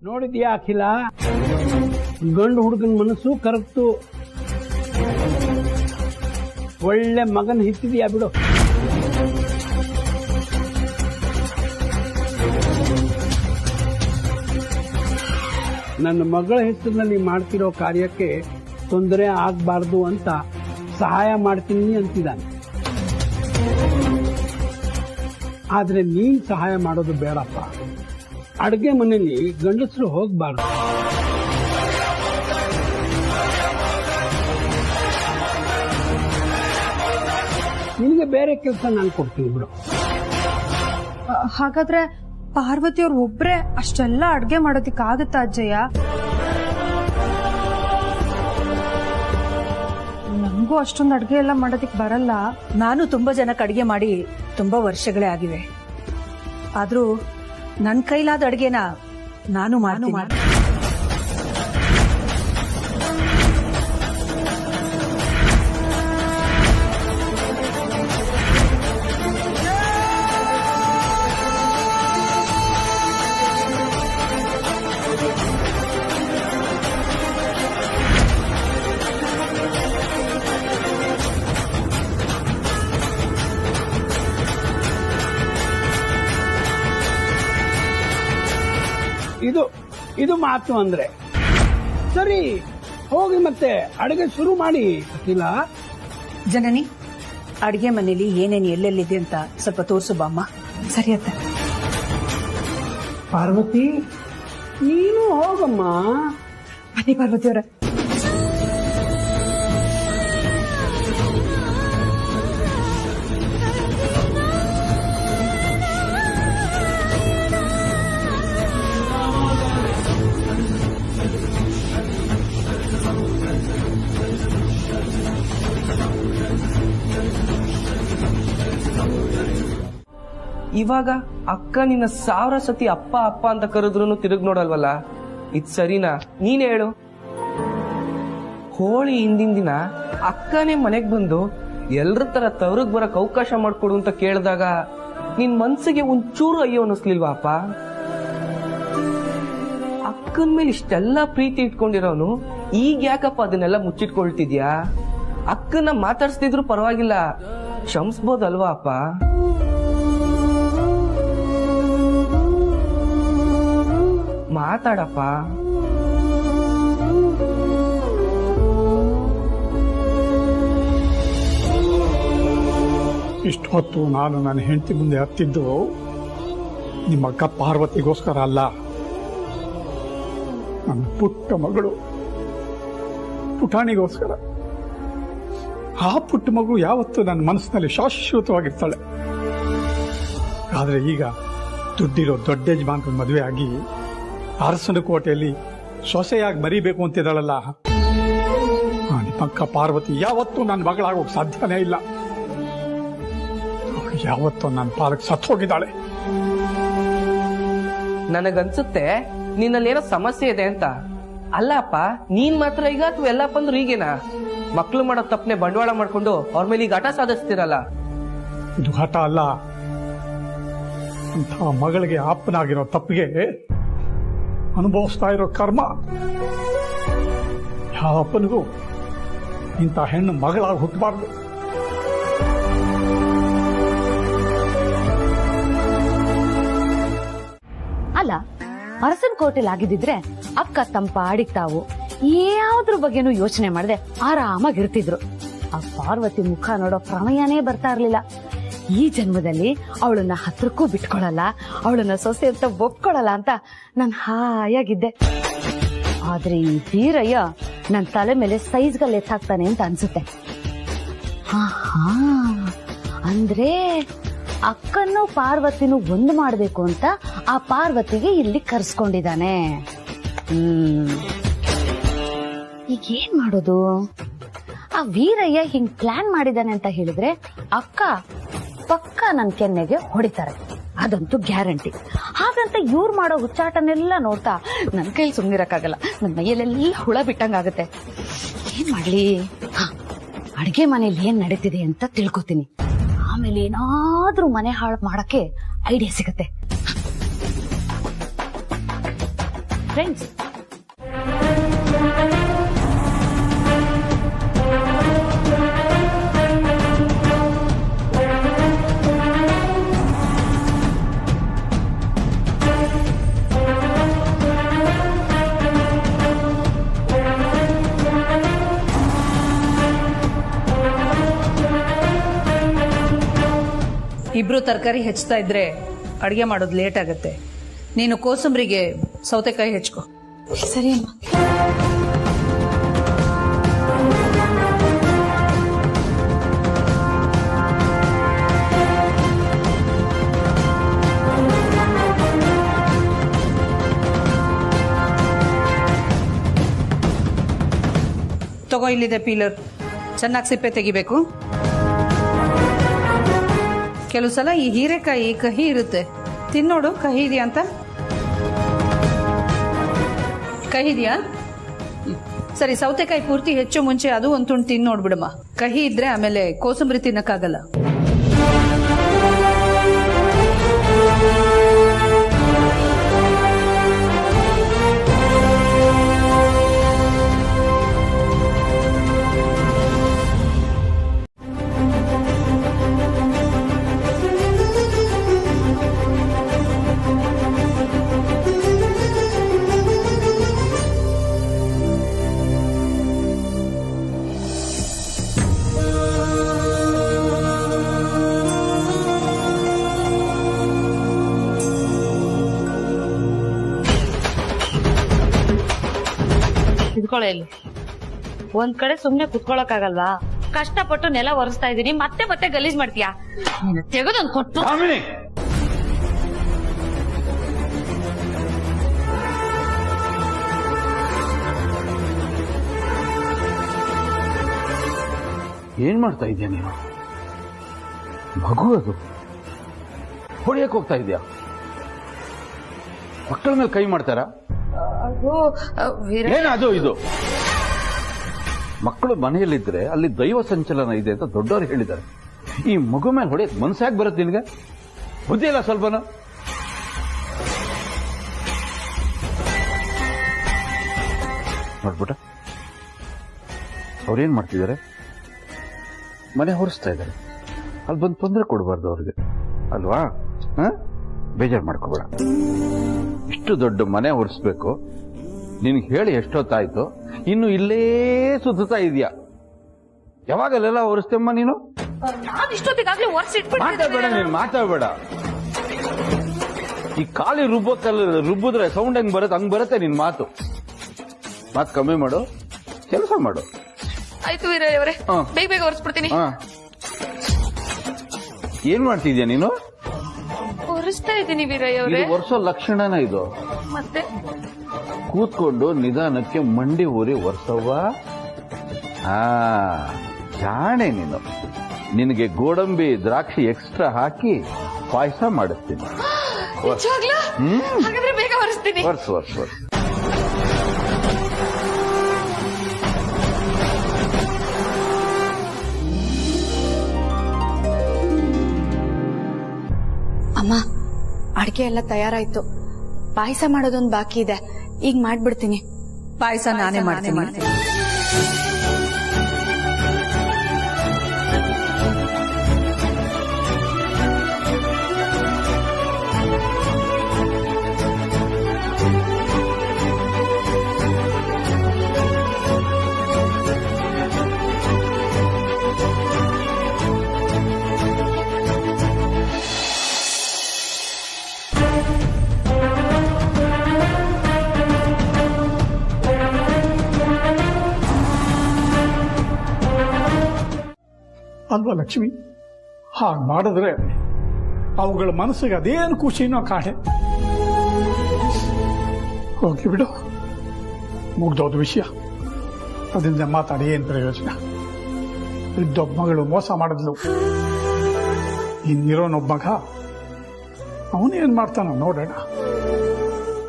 ನೋಡಿದ್ಯಾ ಅಖಿಲ, ಗಂಡು ಹುಡುಗನ ಮನಸ್ಸು ಕರಗ್ತು. ಒಳ್ಳೆ ಮಗನ್ ಹಿತ್ತಿದ್ಯಾ ಬಿಡು. ನನ್ನ ಮಗಳ ಹೆಸರಿನಲ್ಲಿ ಮಾಡ್ತಿರೋ ಕಾರ್ಯಕ್ಕೆ ತೊಂದರೆ ಆಗ್ಬಾರ್ದು ಅಂತ ಸಹಾಯ ಮಾಡ್ತೀನಿ ಅಂತಿದ್ದಾನೆ. ಆದ್ರೆ ನೀನ್ ಸಹಾಯ ಮಾಡೋದು ಬೇಡಪ್ಪ. ಅಡುಗೆ ಮನೆಯಲ್ಲಿ ಗಂಡಸರು ಹೋಗ್ಬಾರ್ದು. ನಿನಗೆ ಬೇರೆ ಕೆಲಸ ನಾನು ಕೊಡ್ತೀನಿ ಬಿಡು. ಹಾಗಾದ್ರೆ ಪಾರ್ವತಿ ಅವ್ರು ಒಬ್ರೆ ಅಷ್ಟೆಲ್ಲ ಅಡ್ಗೆ ಮಾಡೋದಿಕ್ಕಾಗತ್ತಾ ಅಜ್ಜಯ್ಯ? ನಮಗೂ ಅಷ್ಟೊಂದು ಅಡ್ಗೆ ಎಲ್ಲ ಮಾಡೋದಿಕ್ ಬರಲ್ಲ. ನಾನು ತುಂಬಾ ಜನಕ್ಕೆ ಅಡ್ಗೆ ಮಾಡಿ ತುಂಬಾ ವರ್ಷಗಳೇ ಆಗಿವೆ. ಆದ್ರೂ ನನ್ ಕೈಲಾದ ಅಡ್ಗೆನ ನಾನು ಮಾಡ್ತೀನಿ. ಇದು ಮಾತು ಅಂದ್ರೆ ಸರಿ. ಹೋಗಿ ಮತ್ತೆ ಅಡುಗೆ ಶುರು ಮಾಡಿ. ಇಲ್ಲ ಜನನಿ, ಅಡ್ಗೆ ಮನೇಲಿ ಏನೇನು ಎಲ್ಲೆಲ್ಲಿದೆ ಅಂತ ಸ್ವಲ್ಪ ತೋರ್ಸು ಬಾಮ್ಮ. ಸರಿ ಅತ್ತ. ಪಾರ್ವತಿ, ನೀನು ಹೋಗಮ್ಮ. ಬನ್ನಿ ಪಾರ್ವತಿ ಅವರ. ಇವಾಗ ಅಕ್ಕ ನಿನ್ನ 1000 ಸತಿ ಅಪ್ಪ ಅಪ್ಪ ಅಂತ ಕರೆದ್ರು ತಿರುಗ್ ನೋಡಲ್ವಲ್ಲ, ಇದ್ ಸರಿನಾ? ನೀನೇ ಹೇಳು. ಹೋಳಿ ಹಿಂದಿನ ದಿನ ಅಕ್ಕನೇ ಮನೆಗ್ ಬಂದು ಎಲ್ರ ತರ ತವ್ರಗ್ ಬರಕ್ ಅವಕಾಶ ಮಾಡ್ಕೊಡು ಅಂತ ಕೇಳಿದಾಗ ನಿನ್ ಮನ್ಸಿಗೆ ಒಂಚೂರು ಅಯ್ಯೋ ಅನ್ನಿಸ್ಲಿಲ್ವಾ ಅಪ್ಪ? ಅಕ್ಕನ ಮೇಲೆ ಇಷ್ಟೆಲ್ಲ ಪ್ರೀತಿ ಇಟ್ಕೊಂಡಿರೋನು ಈಗ ಯಾಕಪ್ಪ ಅದನ್ನೆಲ್ಲ ಮುಚ್ಚಿಟ್ಕೊಳ್ತಿದ್ಯಾ? ಅಕ್ಕನ ಮಾತಾಡ್ಸ್ತಿದ್ರು ಪರವಾಗಿಲ್ಲ, ಕ್ಷಮಿಸ್ಬೋದಲ್ವಾ ಅಪ್ಪ? ಮಾತಾಡಪ್ಪ. ಇಷ್ಟು ಹೊತ್ತು ನಾನು ನನ್ನ ಹೆಂಡತಿ ಮುಂದೆ ಹತ್ತಿದ್ದು ನಿಮ್ಮ ಅಕ್ಕ ಪಾರ್ವತಿಗೋಸ್ಕರ ಅಲ್ಲ, ನನ್ನ ಪುಟ್ಟ ಮಗಳು ಪುಟಾಣಿಗೋಸ್ಕರ. ಆ ಪುಟ್ಟ ಮಗು ಯಾವತ್ತೂ ನನ್ನ ಮನಸ್ಸಿನಲ್ಲಿ ಶಾಶ್ವತವಾಗಿರ್ತಾಳೆ. ಆದರೆ ಈಗ ದುಡ್ಡಿರೋ ದೊಡ್ಡ ಯಜಮಾನ್ರ ಮದುವೆ ಆಗಿ ಅರಸನ ಕೋಟೆಯಲ್ಲಿ ಸೊಸೆಯಾಗಿ ಮರಿಬೇಕು ಅಂತಿದ್ದಾಳಲ್ಲ, ನಿಮ್ಮಕ್ಕ ಪಾರ್ವತಿ ಯಾವತ್ತೂ ನನ್ನ ಮಗಳಾಗೋಕ್ ಸಾಧ್ಯನೇ ಇಲ್ಲ. ಯಾವತ್ತೂ ನನ್ನ ಪಾಲಕ್ ಸತ್ತು ಹೋಗಿದ್ದಾಳೆ. ನನಗನ್ಸುತ್ತೆ ನಿನ್ನಲ್ಲೇನೋ ಸಮಸ್ಯೆ ಇದೆ ಅಂತ. ಅಲ್ಲ ಅಪ್ಪ, ನೀನ್ ಮಾತ್ರ ಈಗ ಅಥವಾ ಎಲ್ಲಪ್ಪ ಅಂದ್ರು ಈಗೇನಾ? ಮಕ್ಳು ಮಾಡೋ ತಪ್ಪನೆ ಬಂಡವಾಳ ಮಾಡ್ಕೊಂಡು ಅವ್ರ ಮೇಲೆ ಈಗ ಹಠ ಸಾಧಿಸ್ತಿರಲ್ಲ. ಇದು ಹಠ ಅಲ್ಲ, ಅಂತ ಮಗಳಿಗೆ ಅಪ್ಪನಾಗಿರೋ ತಪ್ಪಿಗೆ ಅನುಭವಿಸ್ತಾ ಇರೋ ಕರ್ಮ. ಯಾವ ಅಪ್ಪನಿಗೂ ಇಂಥ ಹೆಣ್ಣು ಮಗಳಾಗಿ ಹುಟ್ಟಬಾರ್ದು. ಅಲ್ಲ, ಅರಸನ ಕೋಟೆಲ್ ಆಗಿದ್ದಿದ್ರೆ ಅಕ್ಕ ತಮ್ಮ ಪಾಡಿಗೆ ತಾವು ಯಾವ್ದ್ರ ಬಗ್ಗೆನೂ ಯೋಚನೆ ಮಾಡದೆ ಆರಾಮಾಗಿರ್ತಿದ್ರು. ಆ ಪಾರ್ವತಿ ಮುಖ ನೋಡೋ ಪ್ರಮೇಯನೇ ಬರ್ತಾ ಇರ್ಲಿಲ್ಲ. ಈ ಜನ್ಮದಲ್ಲಿ ಅವಳನ್ನ ಹತ್ರಕ್ಕೂ ಬಿಟ್ಕೊಳಲ್ಲ, ಅವಳನ್ನ ಸೊಸೆ ಅಂತ ಒಪ್ಕೊಳಲ್ಲ ಅಂತ ನಾನ್ ಹಾಯಾಗಿದ್ದೆ. ಆದ್ರೆ ಈ ವೀರಯ್ಯ ನನ್ ತಲೆ ಮೇಲೆ ಸೈಜ್ಗಲ್ ಎತ್ತಾಕ್ತಾನೆ ಅಂತ ಅನ್ಸುತ್ತೆ. ಅಂದ್ರೆ ಅಕ್ಕನ್ನು ಪಾರ್ವತಿನೂ ಒಂದು ಮಾಡ್ಬೇಕು ಅಂತ ಆ ಪಾರ್ವತಿಗೆ ಇಲ್ಲಿ ಕರ್ಸ್ಕೊಂಡಿದ್ದಾನೆ. ಈಗ ಏನ್ ಮಾಡೋದು? ಆ ವೀರಯ್ಯ ಹಿಂಗ್ ಪ್ಲಾನ್ ಮಾಡಿದಾನೆ ಅಂತ ಹೇಳಿದ್ರೆ ಅಕ್ಕ ಪಕ್ಕ ನನ್ ಕೆನ್ನೆಗೆ ಹೊಡಿತಾರೆ, ಅದಂತೂ ಗ್ಯಾರಂಟಿ. ಹಾಗಂತ ಇವ್ರು ಮಾಡೋ ಹುಚ್ಚಾಟನೆಲ್ಲ ನೋಡ್ತಾ ನನ್ ಕೈಲಿ ಸುಮ್ನಿರಕ್ಕಾಗಲ್ಲ. ನನ್ ಮೈಯಲ್ಲೆಲ್ಲ ಹುಳ ಬಿಟ್ಟಂಗಾಗತ್ತೆ. ಏನ್ ಮಾಡ್ಲಿ? ಅಡ್ಗೆ ಮನೇಲಿ ಏನ್ ನಡೀತಿದೆ ಅಂತ ತಿಳ್ಕೊತೀನಿ, ಆಮೇಲೆ ಏನಾದ್ರೂ ಮನೆ ಹಾಳು ಮಾಡಕ್ಕೆ ಐಡಿಯಾ ಸಿಗತ್ತೆ. ಫ್ರೆಂಡ್ಸ್, ಇಬ್ರು ತರಕಾರಿ ಹೆಚ್ಚುತ್ತಾ ಇದ್ರೆ ಅಡಿಗೆ ಮಾಡೋದು ಲೇಟ್ ಆಗುತ್ತೆ. ನೀನು ಕೋಸಂಬರಿಗೆ ಸೌತೆಕಾಯಿ ಹೆಚ್ಕೊ. ಸರಿ ಅಮ್ಮ. ತಗೋ, ಇಲ್ಲಿದೆ ಪೀಲರ್. ಚೆನ್ನಾಗಿ ಸಿಪ್ಪೆ ತೆಗಿಬೇಕು. ಕೆಲವು ಸಲ ಈ ಹೀರೆಕಾಯಿ ಕಹಿ ಇರುತ್ತೆ, ತಿನ್ನೋಡು ಕಹಿ ಇದೆಯಾ ಅಂತ. ಕಹಿ ಇದೆಯಾ? ಸರಿ, ಸೌತೆಕಾಯಿ ಪೂರ್ತಿ ಹೆಚ್ಚು ಮುಂಚೆ ಅದು ಒಂದು ತುಂಡು ತಿಂದು ನೋಡ್ಬಿಡಮ್ಮ. ಕಹಿ ಇದ್ರೆ ಆಮೇಲೆ ಕೋಸಂಬರಿ ತಿನ್ನಕ್ಕಾಗಲ್ಲ. ಕುತ್ಕೊಳ್ಳೋ ಇಲ್ಲಿ. ಒಂದ್ ಕಡೆ ಸುಮ್ನೆ ಕುತ್ಕೊಳಕ್ ಆಗಲ್ವಾ? ಕಷ್ಟಪಟ್ಟು ನೆಲ ಒರೆಸ್ತಾ ಇದೀನಿ, ಮತ್ತೆ ಮತ್ತೆ ಗಲೀಜ್ ಮಾಡ್ತೀಯಾ? ತೆಗೆದೊಂದು ಕೊಟ್ಟು. ಏನ್ ಮಾಡ್ತಾ ಇದೀಯ ನೀನು? ಮಗು ಅದು ಹೊಡೆಯಕ್ ಹೋಗ್ತಾ ಇದೆಯಾ? ಮಕ್ಕಳ ಮೇಲೆ ಕೈ ಮಾಡ್ತಾರ? ಏನದು ಇದು? ಮಕ್ಕಳು ಮನೆಯಲ್ಲಿದ್ರೆ ಅಲ್ಲಿ ದೈವ ಸಂಚಲನ ಇದೆ ಅಂತ ದೊಡ್ಡವರು ಹೇಳಿದ್ದಾರೆ. ಈ ಮಗು ಮೇಲೆ ಹೊಡೆಯಕ್ ಮನಸ್ಸಾಗಿ ಬರುತ್ತೆ ನಿನಗೆ? ಬುದ್ಧಿ ಇಲ್ಲ ಸ್ವಲ್ಪನು? ನೋಡ್ಬಿಟ್ಟ ಅವ್ರೇನ್ ಮಾಡ್ತಿದ್ದಾರೆ? ಮನೆ ಹೊರಿಸ್ತಾ ಇದ್ದಾರೆ. ಅಲ್ಲಿ ಬಂದು ತೊಂದರೆ ಕೊಡಬಾರ್ದು ಅವ್ರಿಗೆ, ಅಲ್ವಾ? ಬೇಜಾರು ಮಾಡ್ಕೋಬೇಡ. ಇಷ್ಟು ದೊಡ್ಡ ಮನೆ ಹೊರಿಸ್ಬೇಕು, ನಿನ್ಗೆ ಹೇಳಿ ಎಷ್ಟೊತ್ತಾಯ್ತು, ಇನ್ನು ಇಲ್ಲೇ ಸುತ್ತಾ ಇದೆಯಾ? ಯಾವಾಗಲೆಲ್ಲ ಹೊರಿಸ್ತೇಮ್ಮ ನೀನು? ಇಷ್ಟೊತ್ತಿಗಾಗ್ಲೇ ಮಾತಾಡಬೇಡ ನೀನು, ಮಾತಾಡಬೇಡ. ಈ ಖಾಲಿ ರುಬ್ಬಿದ್ರೆ ಸೌಂಡ್ ಹೆಂಗ್ ಬರುತ್ತೆ ಹಂಗ್ ಬರುತ್ತೆ ನಿನ್ ಮಾತು. ಮಾತು ಕಮ್ಮಿ ಮಾಡು, ಕೆಲಸ ಮಾಡು. ಆಯ್ತು ವೀರಯ್ಯ ಅವರೇ, ಬೇಗ ಬೇಗ ಒರೆಸ್ಬಿಡ್ತೀನಿ. ಏನ್ ಮಾಡ್ತಿದ್ಯಾ ನೀನು? ಒರೆಸ್ತಾ ಇದ್ದೀನಿ ವೀರಯ್ಯ ಅವರೇ. ಒರೆಸೋ ಲಕ್ಷಣನ ಇದು? ಮತ್ತೆ ಕೂತ್ಕೊಂಡು ನಿಧಾನಕ್ಕೆ ಮಂಡಿ ಊರಿ ಒರೆಸವ್ವ. ಜಾಣೆ ನೀನು. ನಿನಗೆ ಗೋಡಂಬಿ ದ್ರಾಕ್ಷಿ ಎಕ್ಸ್ಟ್ರಾ ಹಾಕಿ ಪಾಯಸ ಮಾಡಿಸ್ತೀನಿ. ಹಾಗಾದ್ರೆ ಬೇಗ ಒರೆಸ್ತೀನಿ. ವರ್ಷ ವರ್ಷ ವರ್ಷ. ಅಮ್ಮ, ಅಡಿಗೆ ಎಲ್ಲ ತಯಾರಾಯ್ತು. ಪಾಯಸ ಮಾಡೋದೊಂದು ಬಾಕಿ ಇದೆ, ಈಗ ಮಾಡ್ಬಿಡ್ತೀನಿ. ಪಾಯಸ ನಾನೇ ಮಾಡ್ತೀನಿ. ಅಲ್ವಾ ಲಕ್ಷ್ಮಿ? ಹಾಗೆ ಮಾಡಿದ್ರೆ ಅವುಗಳ ಮನಸ್ಸಿಗೆ ಅದೇನು ಖುಷಿನೋ ಕಾಣೆ. ಹೋಗಿ ಬಿಡು, ಮುಗ್ದೋದು ವಿಷಯ. ಅದರಿಂದ ಮಾತಾಡಿ ಏನು ಪ್ರಯೋಜನ? ಇದ್ದೊಬ್ಬ ಮಗಳು ಮೋಸ ಮಾಡಿದ್ಲು, ಇನ್ನಿರೋನೊಬ್ಬ ಮಗ ಅವನೇನ್ ಮಾಡ್ತಾನೋ ನೋಡೋಣ.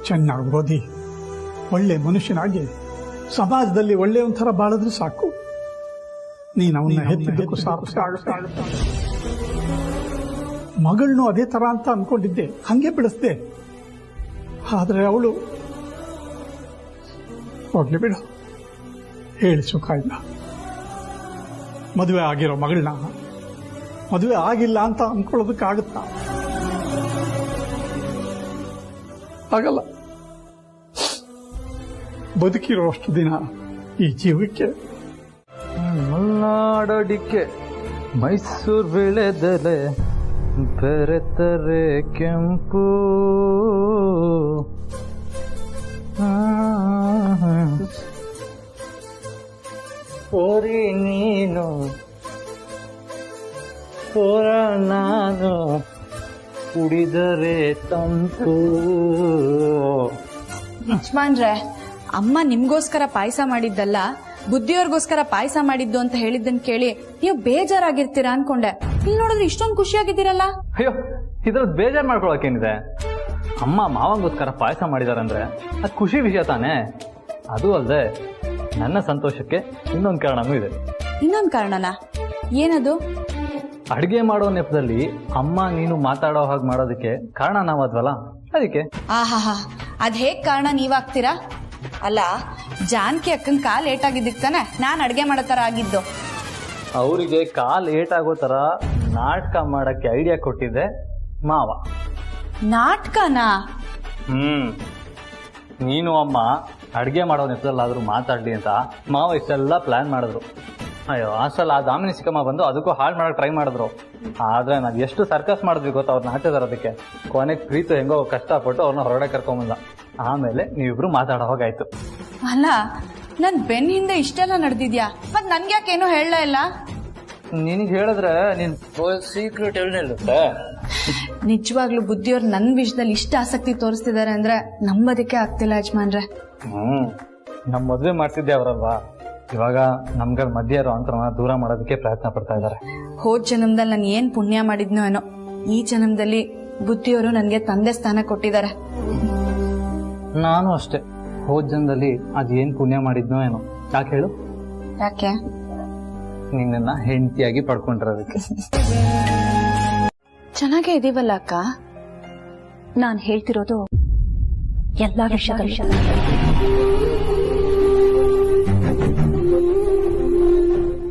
ಚೆನ್ನಾಗಿ ಓದಿ ಒಳ್ಳೆ ಮನುಷ್ಯನಾಗಿ ಸಮಾಜದಲ್ಲಿ ಒಳ್ಳೆ ಒಂಥರ ಬಾಳಿದ್ರೆ ಸಾಕು. ನೀನು ಅವನ್ನ ಹೆತ್ತಿದ್ದಕ್ಕೂ ಸಾಕು. ಮಗಳನ್ನೂ ಅದೇ ತರ ಅಂತ ಅನ್ಕೊಂಡಿದ್ದೆ, ಹಂಗೆ ಬೆಳೆಸ್ದೆ. ಆದ್ರೆ ಅವಳು ಹೋಗ್ಲಿ ಬಿಡು, ಹೇಳಿ ಸುಖ ಇಲ್ಲ. ಮದುವೆ ಆಗಿರೋ ಮಗಳನ್ನ ಮದುವೆ ಆಗಿಲ್ಲ ಅಂತ ಅನ್ಕೊಳ್ಳೋದಕ್ಕಾಗುತ್ತಾ? ಆಗಲ್ಲ. ಬದುಕಿರೋ ಅಷ್ಟು ದಿನ ಈ ಜೀವಕ್ಕೆ ಮಲ್ನಾಡಡಿಕೆ ಮೈಸೂರು ಬೆಳೆದರೆ ಬೆರೆತರೆ ಕೆಂಪು. ಓರಿ ನೀನು ಪೋರ ನಾನು ಕುಡಿದರೆ ತಂಪು. ಯಜಮಾನ್ರೆ, ಅಮ್ಮ ನಿಮ್ಗೋಸ್ಕರ ಪಾಯಸ ಮಾಡಿದ್ದಲ್ಲ, ಬುದ್ಧಿಯವ್ರಿಗೋಸ್ಕರ ಪಾಯಸ ಮಾಡಿದ್ದು ಅಂತ ಹೇಳಿದ್ದನ್ ಕೇಳಿ ನೀವು ಬೇಜಾರಾಗಿರ್ತೀರಾ ಅನ್ಕೊಂಡೆ. ಇಲ್ಲಿ ನೋಡಿದ್ರೆ ಇಷ್ಟೊಂದು ಖುಷಿಯಾಗಿದ್ದೀರಲ್ಲ. ಅಯ್ಯೋ, ಇದ್ರದ್ದು ಬೇಜಾರು ಮಾಡ್ಕೊಳಕೇನಿದೆ? ಅಮ್ಮ ಮಾವಂಗೋಸ್ಕರ ಪಾಯಸ ಮಾಡಿದಾರಂದ್ರೆ ಅದು ಖುಷಿ ವಿಷಯ ತಾನೇ. ಅದು ಅಲ್ಲದೆ ನನ್ನ ಸಂತೋಷಕ್ಕೆ ಇನ್ನೊಂದು ಕಾರಣನೂ ಇದೆ. ಇನ್ನೊಂದು ಕಾರಣನಾ? ಏನದು? ಅಡಿಗೆ ಮಾಡೋ ನೆಪದಲ್ಲಿ ಅಮ್ಮ ನೀನು ಮಾತಾಡೋ ಹಾಗೆ ಮಾಡೋದಕ್ಕೆ ಕಾರಣ ನಾವದ್ವಲ್ಲ, ಅದಕ್ಕೆ. ಆಹಾಹಾ, ಅದ್ ಹೇಗ್ ಕಾರಣ ನೀವಾಗ್ತೀರಾ? ಅಲ್ಲ, ಜಾನಕಿ ಅಕ್ಕನ್ ಕಾಲ್ ಏಟಾಗಿದ್ದಕ್ಕೆ ತಾನೆ ನಾನ್ ಅಡ್ಗೆ ಮಾಡೋ ತರ ಆಗಿದ್ದು. ಅವರಿಗೆ ಕಾಲ್ ಏಟಾಗೋ ತರ ನಾಟಕ ಮಾಡಕ್ಕೆ ಐಡಿಯಾ ಕೊಟ್ಟಿದ್ದೆ ಮಾವ. ನಾಟಕನಾ? ನೀನು ಅಮ್ಮ ಅಡ್ಗೆ ಮಾಡೋ ನೆಪದಲ್ಲಾದ್ರೂ ಮಾತಾಡ್ಲಿ ಅಂತ ಮಾವ ಇಷ್ಟೆಲ್ಲ ಪ್ಲಾನ್ ಮಾಡಿದ್ರು. ಅಯ್ಯೋ, ಅಷ್ಟಲ್ಲ ಆ ದಾಮಿನಿ ಸಿಕ್ಕಮ್ಮ ಬಂದು ಅದಕ್ಕೂ ಹಾಳು ಮಾಡಕ್ ಟ್ರೈ ಮಾಡಿದ್ರು. ಆದ್ರೆ ನಾವು ಎಷ್ಟು ಸರ್ಕಸ್ ಮಾಡಿದ್ವಿ ಗೊತ್ತಾ ಅವ್ರನ್ನ ಹಾಕಿದಾರದಕ್ಕೆ. ಕೊನೆಗೆ ಪ್ರೀತು ಹೆಂಗೋ ಕಷ್ಟಪಟ್ಟು ಅವ್ರನ್ನ ಹೊರಗಡೆ ಕರ್ಕೊಂಬಂದ. ಆಮೇಲೆ ನೀವಿಬ್ರು ಮಾತಾಡೋ ಹೋಗಾಯ್ತು. ಅಲ್ಲ, ನನ್ ಬೆನ್ ಹಿಂದೆ ಇಷ್ಟೆಲ್ಲ ನಡೆದಿದ್ಯಾ? ಮತ್ ನನ್ಗ್ಯಾಕೇನು ಹೇಳಲೇ ಇಲ್ಲ? ನಿನಗೆ ಹೇಳಿದ್ರೆ ನಿನ್ ಸೀಕ್ರೆಟ್ ಎಲ್ಲಿರುತ್ತೆ? ನಿಜವಾಗ್ಲೂ ಬುದ್ಧಿಯವ್ರು ನನ್ ವಿಷಯದಲ್ಲಿ ಇಷ್ಟ ಆಸಕ್ತಿ ತೋರಿಸ್ತಿದ್ದಾರೆ ಅಂದ್ರೆ ನಂಬೋದಕ್ಕೆ ಆಗ್ತಿಲ್ಲ ಯಜಮಾನ್ರೆ. ನಮ್ ಮದ್ವೆ ಮಾಡ್ತಿದ್ದೆ ಅವರಲ್ವಾ, ಇವಾಗ ನಮ್ಗಳ ಮಧ್ಯ ಇರೋ ಅಂತರನ ದೂರ ಮಾಡೋದಕ್ಕೆ ಪ್ರಯತ್ನ ಪಡ್ತಾ ಇದ್ದಾರೆ. ಹೋದ್ ಜನ್ಮದಲ್ಲಿ ನಾನು ಏನ್ ಪುಣ್ಯ ಮಾಡಿದ್ನೋ ಏನೋ, ಈ ಜನ್ಮದಲ್ಲಿ ಬುದ್ಧಿಯವರು ನನ್ಗೆ ತಂದೆ ಸ್ಥಾನ ಕೊಟ್ಟಿದ್ದಾರೆ. ನಾನು ಅಷ್ಟೇ, ಹೋದ್ ಜನ್ಮದಲ್ಲಿ ಅದೇನ್ ಪುಣ್ಯ ಮಾಡಿದ್ನೋ ಏನೋ. ಯಾಕೆ ಹೇಳು? ಯಾಕೆ? ನಿನ್ನ ಹೆಂಡತಿಯಾಗಿ ಪಡ್ಕೊಂಡಿರೋದಕ್ಕೆ. ಚೆನ್ನಾಗೇ ಇದೀವಲ್ಲ ಅಕ್ಕ. ನಾನ್ ಹೇಳ್ತಿರೋದು ಎಲ್ಲಾ ವಿಷಯದಲ್ಲಿ.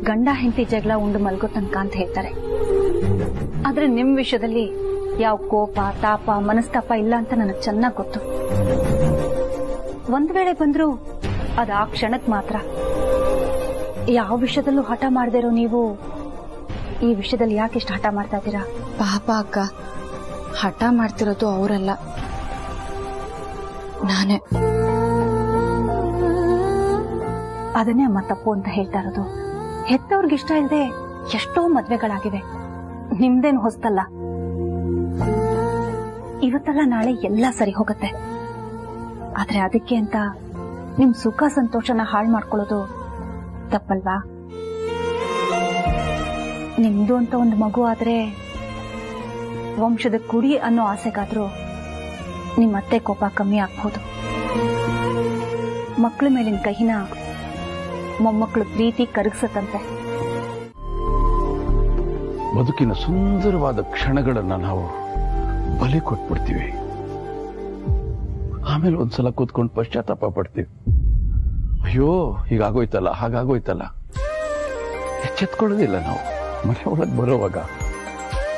ಗಂಡ ಹೆಂಡತಿ ಜಗಳ ಉಂಡು ಮಲ್ಗೋ ತನಕ ಅಂತ ಹೇಳ್ತಾರೆ. ಆದ್ರೆ ನಿಮ್ ವಿಷಯದಲ್ಲಿ ಯಾವ ಕೋಪ, ತಾಪ, ಮನಸ್ತಾಪ ಇಲ್ಲ ಅಂತ ನನಗೆ ಚೆನ್ನಾಗ್ ಗೊತ್ತು. ಒಂದ್ ವೇಳೆ ಬಂದ್ರು ಅದ ಆ ಕ್ಷಣಕ್ ಮಾತ್ರ. ಯಾವ ವಿಷಯದಲ್ಲೂ ಹಠ ಮಾಡದೇ ಇರೋ ನೀವು ಈ ವಿಷಯದಲ್ಲಿ ಯಾಕೆ ಇಷ್ಟು ಹಠ ಮಾಡ್ತಾ ಇದ್ದೀರಾ? ಪಾಪ ಅಕ್ಕ, ಹಠ ಮಾಡ್ತಿರೋದು ಅವರಲ್ಲ, ನಾನೇ. ಅದನ್ನೇ ಅಮ್ಮ ತಪ್ಪು ಅಂತ ಹೇಳ್ತಾ ಇರೋದು. ಹೆತ್ತವ್ರಿಗಿಷ್ಟ ಇಲ್ಲದೆ ಎಷ್ಟೋ ಮದ್ವೆಗಳಾಗಿವೆ, ನಿಮ್ದೇನು ಹೊಸ್ತಲ್ಲ. ಇವತ್ತಲ್ಲ ನಾಳೆ ಎಲ್ಲ ಸರಿ ಹೋಗುತ್ತೆ. ಆದ್ರೆ ಅದಕ್ಕೆ ಅಂತ ನಿಮ್ ಸುಖ ಸಂತೋಷನ ಹಾಳು ಮಾಡ್ಕೊಳ್ಳೋದು ತಪ್ಪಲ್ವಾ? ನಿಮ್ದು ಅಂತ ಒಂದು ಮಗು ಆದ್ರೆ ವಂಶದ ಕುಡಿ ಅನ್ನೋ ಆಸೆಗಾದ್ರೂ ನಿಮ್ ಅತ್ತೆ ಕೋಪ ಕಮ್ಮಿ ಆಗ್ಬಹುದು. ಮಕ್ಕಳ ಮೇಲಿನ ಕಹಿನ ಮೊಮ್ಮಕ್ಕಳು ಪ್ರೀತಿ ಕರಗಿಸತ್ತಂತೆ. ಬದುಕಿನ ಸುಂದರವಾದ ಕ್ಷಣಗಳನ್ನ ನಾವು ಬಲಿ ಕೊಟ್ಬಿಡ್ತೀವಿ. ಆಮೇಲೆ ಒಂದ್ಸಲ ಕೂತ್ಕೊಂಡು ಪಶ್ಚಾತ್ತಾಪ ಪಡ್ತೀವಿ. ಅಯ್ಯೋ, ಹೀಗಾಗೋಯ್ತಲ್ಲ, ಹಾಗಾಗೋಯ್ತಲ್ಲ. ಎಚ್ಚೆತ್ಕೊಳ್ಳೋದಿಲ್ಲ ನಾವು. ಮನೆ ಒಳಗೆ ಬರೋವಾಗ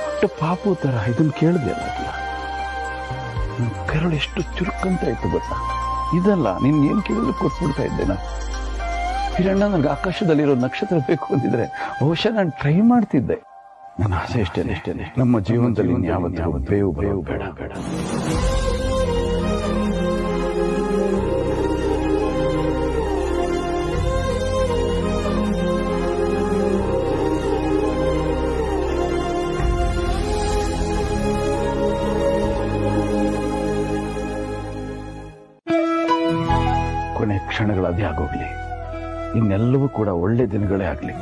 ಒಟ್ಟು ಪಾಪು ತರ ಇದನ್ನ ಕೇಳಿದೆ ಅಲ್ಲ, ಕರಳು ಎಷ್ಟು ಚುರುಕಂತ ಇತ್ತು ಗೊತ್ತಾ? ಇದಲ್ಲ, ನೀನ್ ಏನ್ ಕೇಳಿದ್ರು ಕೊಟ್ಬಿಡ್ತಾ ಇದ್ದೆ ನಾನು. ಹಿರಣ್ಣ, ನನಗೆ ಆಕಾಶದಲ್ಲಿರೋ ನಕ್ಷತ್ರ ಬೇಕು ಅಂತಿದ್ರೆ ಬಹುಶಃ ನಾನು ಟ್ರೈ ಮಾಡ್ತಿದ್ದೆ. ನನ್ನ ಆಸೆ ಇಷ್ಟೇನೆ, ನಮ್ಮ ಜೀವನದಲ್ಲಿ ಯಾವತ್ತೂ ಬೇವು ಬೇವು ಬೇಡ ಬೇಡ. ಕೊನೆ ಕ್ಷಣಗಳು ಅದೇ ಆಗೋಗ್ಲಿ, ಇನ್ನೆಲ್ಲವೂ ಕೂಡ ಒಳ್ಳೆ ದಿನಗಳೇ ಆಗ್ಲಿ.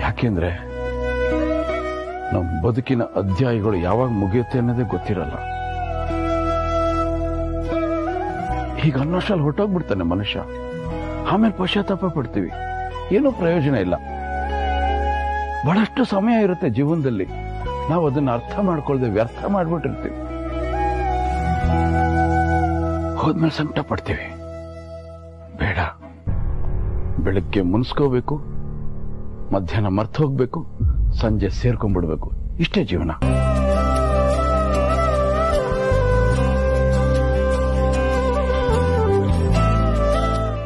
ಯಾಕೆಂದ್ರೆ ನಮ್ಮ ಬದುಕಿನ ಅಧ್ಯಾಯಗಳು ಯಾವಾಗ ಮುಗಿಯುತ್ತೆ ಅನ್ನೋದೇ ಗೊತ್ತಿರಲ್ಲ. ಈಗ ಅನ್ನೋಷ್ಟಲ್ಲಿ ಹೊರಟೋಗ್ಬಿಡ್ತಾನೆ ಮನುಷ್ಯ. ಆಮೇಲೆ ಪಶ್ಚಾತ್ತಾಪ ಪಡ್ತೀವಿ, ಏನೂ ಪ್ರಯೋಜನ ಇಲ್ಲ. ಬಹಳಷ್ಟು ಸಮಯ ಇರುತ್ತೆ ಜೀವನದಲ್ಲಿ. ನಾವು ಅದನ್ನ ಅರ್ಥ ಮಾಡ್ಕೊಳ್ದೆ ವ್ಯರ್ಥ ಮಾಡ್ಬಿಟ್ಟಿರ್ತೀವಿ. ಹೋದ್ಮೇಲೆ ಸಂಕಟ ಪಡ್ತೀವಿ. ಬೇಡ, ಬೆಳಗ್ಗೆ ಮುನ್ಸ್ಕೋಬೇಕು, ಮಧ್ಯಾಹ್ನ ಮರ್ತು ಹೋಗ್ಬೇಕು, ಸಂಜೆ ಸೇರ್ಕೊಂಡ್ಬಿಡ್ಬೇಕು. ಇಷ್ಟೇ ಜೀವನ.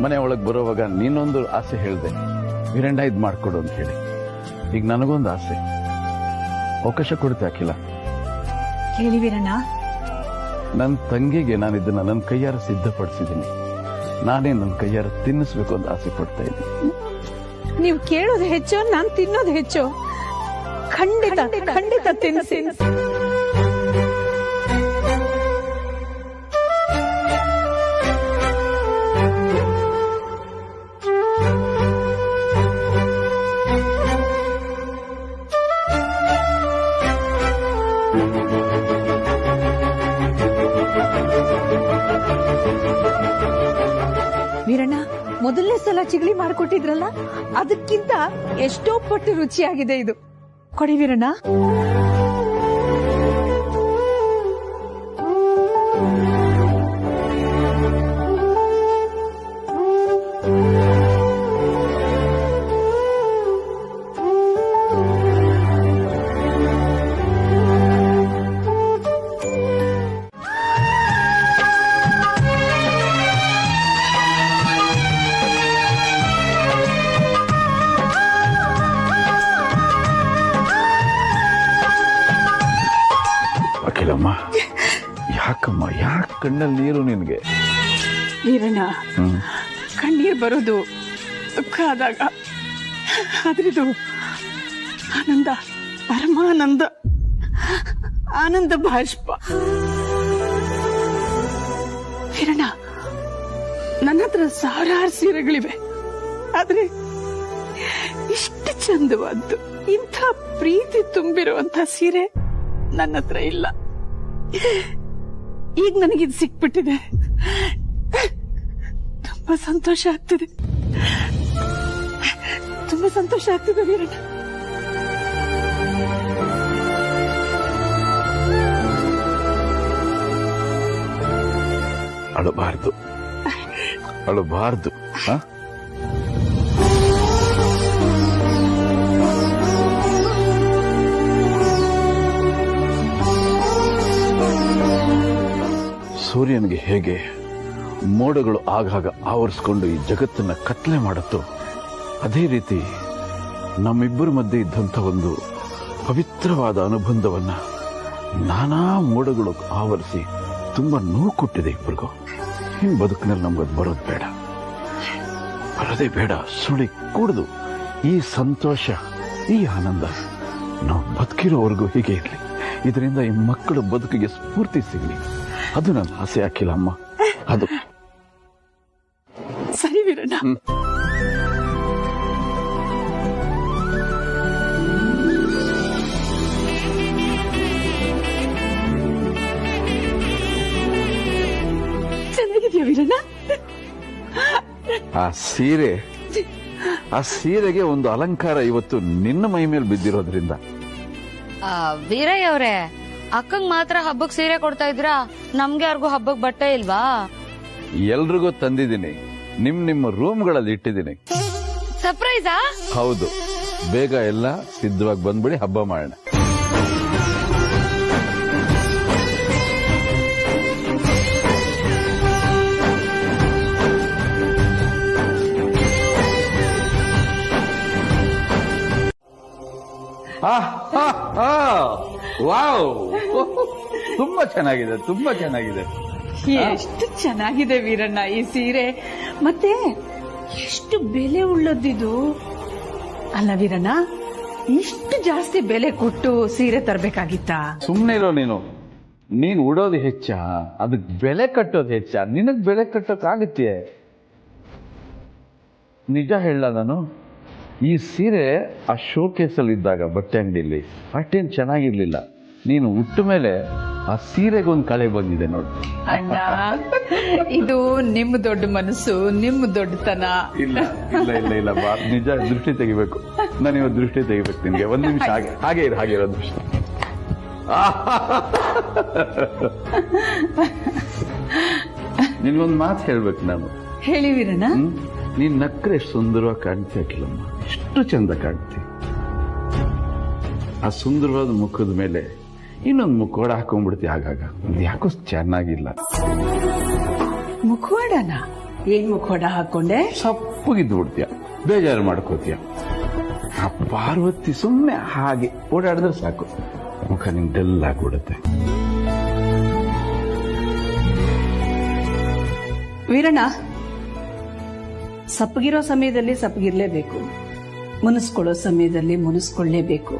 ಮನೆ ಒಳಗೆ ಬರೋವಾಗ ನೀನೊಂದು ಆಸೆ ಹೇಳಿದೆ, ವೀರಂಡ ಇದ್ ಮಾಡ್ಕೊಡು ಅಂತ ಹೇಳಿ. ಈಗ ನನಗೊಂದು ಆಸೆ, ಅವಕಾಶ ಕೊಡುತ್ತೆ ಅಖಿಲ. ಹೇಳಿ ವೀರಣ್ಣ. ನನ್ನ ತಂಗಿಗೆ ನಾನು ಇದನ್ನ ನನ್ನ ಕೈಯಾರ ಸಿದ್ಧಪಡಿಸಿದ್ದೀನಿ. ನಾನೇ ನನ್ನ ಕೈಯಾರ ತಿನ್ನಿಸ್ಬೇಕು ಅಂತ ಆಸೆ ಪಡ್ತಾ ಇದ್ದೀನಿ. ನೀವು ಕೇಳೋದು ಹೆಚ್ಚು, ನಾನು ತಿನ್ನೋದು ಹೆಚ್ಚು. ಖಂಡಿತ ಖಂಡಿತ ತಿನ್ನಿಸಿ. ವೀರಣ್ಣ, ಮೊದಲನೇ ಸಲ ಚಿಗಳಿ ಮಾಡ್ಕೊಟ್ಟಿದ್ರಲ್ಲ, ಅದಕ್ಕಿಂತ ಎಷ್ಟೋ ಪಟ್ಟು ರುಚಿಯಾಗಿದೆ ಇದು. ಕೊಡಿ ವೀರಣ್ಣ. ಅಖಿಲಮ್ಮ, ಯಾಕಮ್ಮ, ಯಾಕೆ ಕಣ್ಣಲ್ಲಿ ನೀರು ನಿನ್ಗೆ? ವೀರಣ್ಣ, ಕಣ್ಣೀರ್ ಬರೋದು ದುಃಖ ಆದಾಗ, ಆದ್ರಿದು ಆನಂದ, ಪರಮಾನಂದ, ಆನಂದ ಬಾಷ್ಪ. ವೀರಣ್ಣ, ನನ್ನ ಹತ್ರ ಸಾವಿರಾರು ಸೀರೆಗಳಿವೆ, ಆದ್ರೆ ಇಷ್ಟು ಚಂದವಾದ್ದು, ಇಂಥ ಪ್ರೀತಿ ತುಂಬಿರುವಂತ ಸೀರೆ ನನ್ನ ಹತ್ರ ಇಲ್ಲ. ಈಗ ನನಗಿದು ಸಿಕ್ಬಿಟ್ಟಿದೆ. ತುಂಬಾ ಸಂತೋಷ ಆಗ್ತದೆ, ತುಂಬಾ ಸಂತೋಷ ಆಗ್ತದೆ ವೀರಣ್ಣ. ಅಳಬಾರ್ದು, ಅಳಬಾರ್ದು. ಸೂರ್ಯನಿಗೆ ಹೇಗೆ ಮೋಡಗಳು ಆಗಾಗ ಆವರಿಸಿಕೊಂಡು ಈ ಜಗತ್ತನ್ನ ಕತ್ತಲೆ ಮಾಡುತ್ತೋ, ಅದೇ ರೀತಿ ನಮ್ಮಿಬ್ಬರ ಮಧ್ಯೆ ಇದ್ದಂಥ ಒಂದು ಪವಿತ್ರವಾದ ಅನುಬಂಧವನ್ನ ನಾನಾ ಮೋಡಗಳು ಆವರಿಸಿ ತುಂಬಾ ನೋವು ಕೊಟ್ಟಿದೆ ಇಬ್ಬರಿಗೂ. ಇನ್ ಬದುಕಿನಲ್ಲಿ ನಮ್ಗದು ಬರೋದು ಬೇಡ, ಬರೋದೇ ಬೇಡ. ಸುಳಿ ಕೂಡದು ಈ ಸಂತೋಷ, ಈ ಆನಂದ ನಾವು ಬದುಕಿರೋವರೆಗೂ ಹೀಗೆ ಇರಲಿ. ಇದರಿಂದ ಈ ಮಕ್ಕಳ ಬದುಕಿಗೆ ಸ್ಫೂರ್ತಿ ಸಿಗಲಿ. ಅದು ನನ್ನ ಆಸೆ. ಹಾಕಿಲ್ಲ ಅಮ್ಮ, ಅದು ಸರಿ ವೀರಣ್ಣ. ಚೆನ್ನಾಗಿದೆಯಾ ವೀರಣ್ಣ? ಆ ಸೀರೆಗೆ ಒಂದು ಅಲಂಕಾರ ಇವತ್ತು ನಿನ್ನ ಮೈ ಮೇಲೆ ಬಿದ್ದಿರೋದ್ರಿಂದ. ವೀರಯ್ಯ ಅವ್ರೆ, ಅಕ್ಕಂಗ್ ಮಾತ್ರ ಹಬ್ಬಕ್ ಸೀರೆ ಕೊಡ್ತಾ ಇದ್ರಾ? ನಮ್ಗೆ ಯಾರಿಗೂ ಹಬ್ಬಕ್ ಬಟ್ಟೆ ಇಲ್ವಾ? ಎಲ್ರಿಗೂ ತಂದಿದ್ದೀನಿ, ನಿಮ್ಮ ರೂಮ್ಗಳಲ್ಲಿ ಇಟ್ಟಿದ್ದೀನಿ. ಸರ್ಪ್ರೈಸಾ? ಹೌದು. ಬೇಗ ಎಲ್ಲ ಸಿದ್ಧವಾಗಿ ಬಂದ್ಬಿಡಿ, ಹಬ್ಬ ಮಾಡೋಣ. ವಾವ್, ತುಂಬಾ ಚೆನ್ನಾಗಿದೆ, ತುಂಬಾ ಚೆನ್ನಾಗಿದೆ. ಎಷ್ಟು ಚೆನ್ನಾಗಿದೆ ವೀರಣ್ಣ ಈ ಸೀರೆ. ಮತ್ತೆ ಎಷ್ಟು ಬೆಲೆ ಉಳ್ಳದಿದು ಅಲ್ಲ ವೀರಣ್ಣ? ಇಷ್ಟು ಜಾಸ್ತಿ ಬೆಲೆ ಕೊಟ್ಟು ಸೀರೆ ತರಬೇಕಾಗಿತ್ತ? ಸುಮ್ನೆ ಇರೋ ನೀನು ಉಡೋದು ಹೆಚ್ಚ, ಅದಕ್ಕೆ ಬೆಲೆ ಕಟ್ಟೋದು ಹೆಚ್ಚ. ನಿನಗ್ ಬೆಲೆ ಕಟ್ಟೋಕ್ಕಾಗತ್ತೆ? ನಿಜ ಹೇಳ, ನಾನು ಈ ಸೀರೆ ಆ ಶೋಕೇಸಲ್ಲಿ ಇದ್ದಾಗ ಬಟ್ಟೆ ಅಂಗಡಿಯಲ್ಲಿ ಅಷ್ಟೇನು ಚೆನ್ನಾಗಿರ್ಲಿಲ್ಲ. ನೀನು ಉಟ್ಟ ಮೇಲೆ ಆ ಸೀರೆಗೊಂದು ಕಳೆ ಬಂದಿದೆ ನೋಡಿ. ಅಣ್ಣ, ಇದು ನಿಮ್ಮ ದೊಡ್ಡ ಮನಸ್ಸು, ನಿಮ್ಮ ದೊಡ್ಡತನ. ಇಲ್ಲ ಇಲ್ಲ ಇಲ್ಲ ಇಲ್ಲ, ನಿಜ ದೃಷ್ಟಿ ತೆಗಿಬೇಕು. ನಾನು ಇವತ್ತು ದೃಷ್ಟಿ ತೆಗಿಬೇಕು ನಿನ್ಗೆ. ಒಂದ್ ನಿಮಿಷ ಹಾಗೆ ಇರೋ ದೃಷ್ಟಿ. ನಿನ್ಗೊಂದು ಮಾತು ಹೇಳ್ಬೇಕು ನಾನು. ಹೇಳಿ ವೀರಣ್ಣ. ನೀನ್ ನಕ್ರೆ ಎಷ್ಟು ಸುಂದರವಾಗಿ ಕಾಣ್ತೀಯ ಅಖಿಲಮ್ಮ, ಎಷ್ಟು ಚಂದ ಕಾಣ್ತಿ. ಆ ಸುಂದರವಾದ ಮುಖದ ಮೇಲೆ ಇನ್ನೊಂದು ಮುಖವಾಡ ಹಾಕೊಂಡ್ಬಿಡ್ತಿ ಆಗಾಗ. ಇದು ಯಾಕೋ ಚೆನ್ನಾಗಿಲ್ಲ. ಮುಖವಾಡನ? ಏನ್ ಮುಖವಾಡ ಹಾಕೊಂಡೆ? ಸಪ್ಪಗಿದ್ದು ಬಿಡ್ತೀಯ, ಬೇಜಾರು ಮಾಡ್ಕೋತೀಯ. ಆ ಪಾರ್ವತಿ ಸುಮ್ಮನೆ ಹಾಗೆ ಓಡಾಡಿದ್ರೆ ಸಾಕು, ಮುಖ ನಿಂಗೆ ಡಲ್ ಆಗ್ಬಿಡುತ್ತೆ. ವೀರಣ್ಣ, ಸಪ್ಪಗಿರೋ ಸಮಯದಲ್ಲಿ ಸಪ್ಪಗಿರ್ಲೇಬೇಕು, ಮುನಿಸ್ಕೊಳ್ಳೋ ಸಮಯದಲ್ಲಿ ಮುನಿಸ್ಕೊಳ್ಳೇಬೇಕು,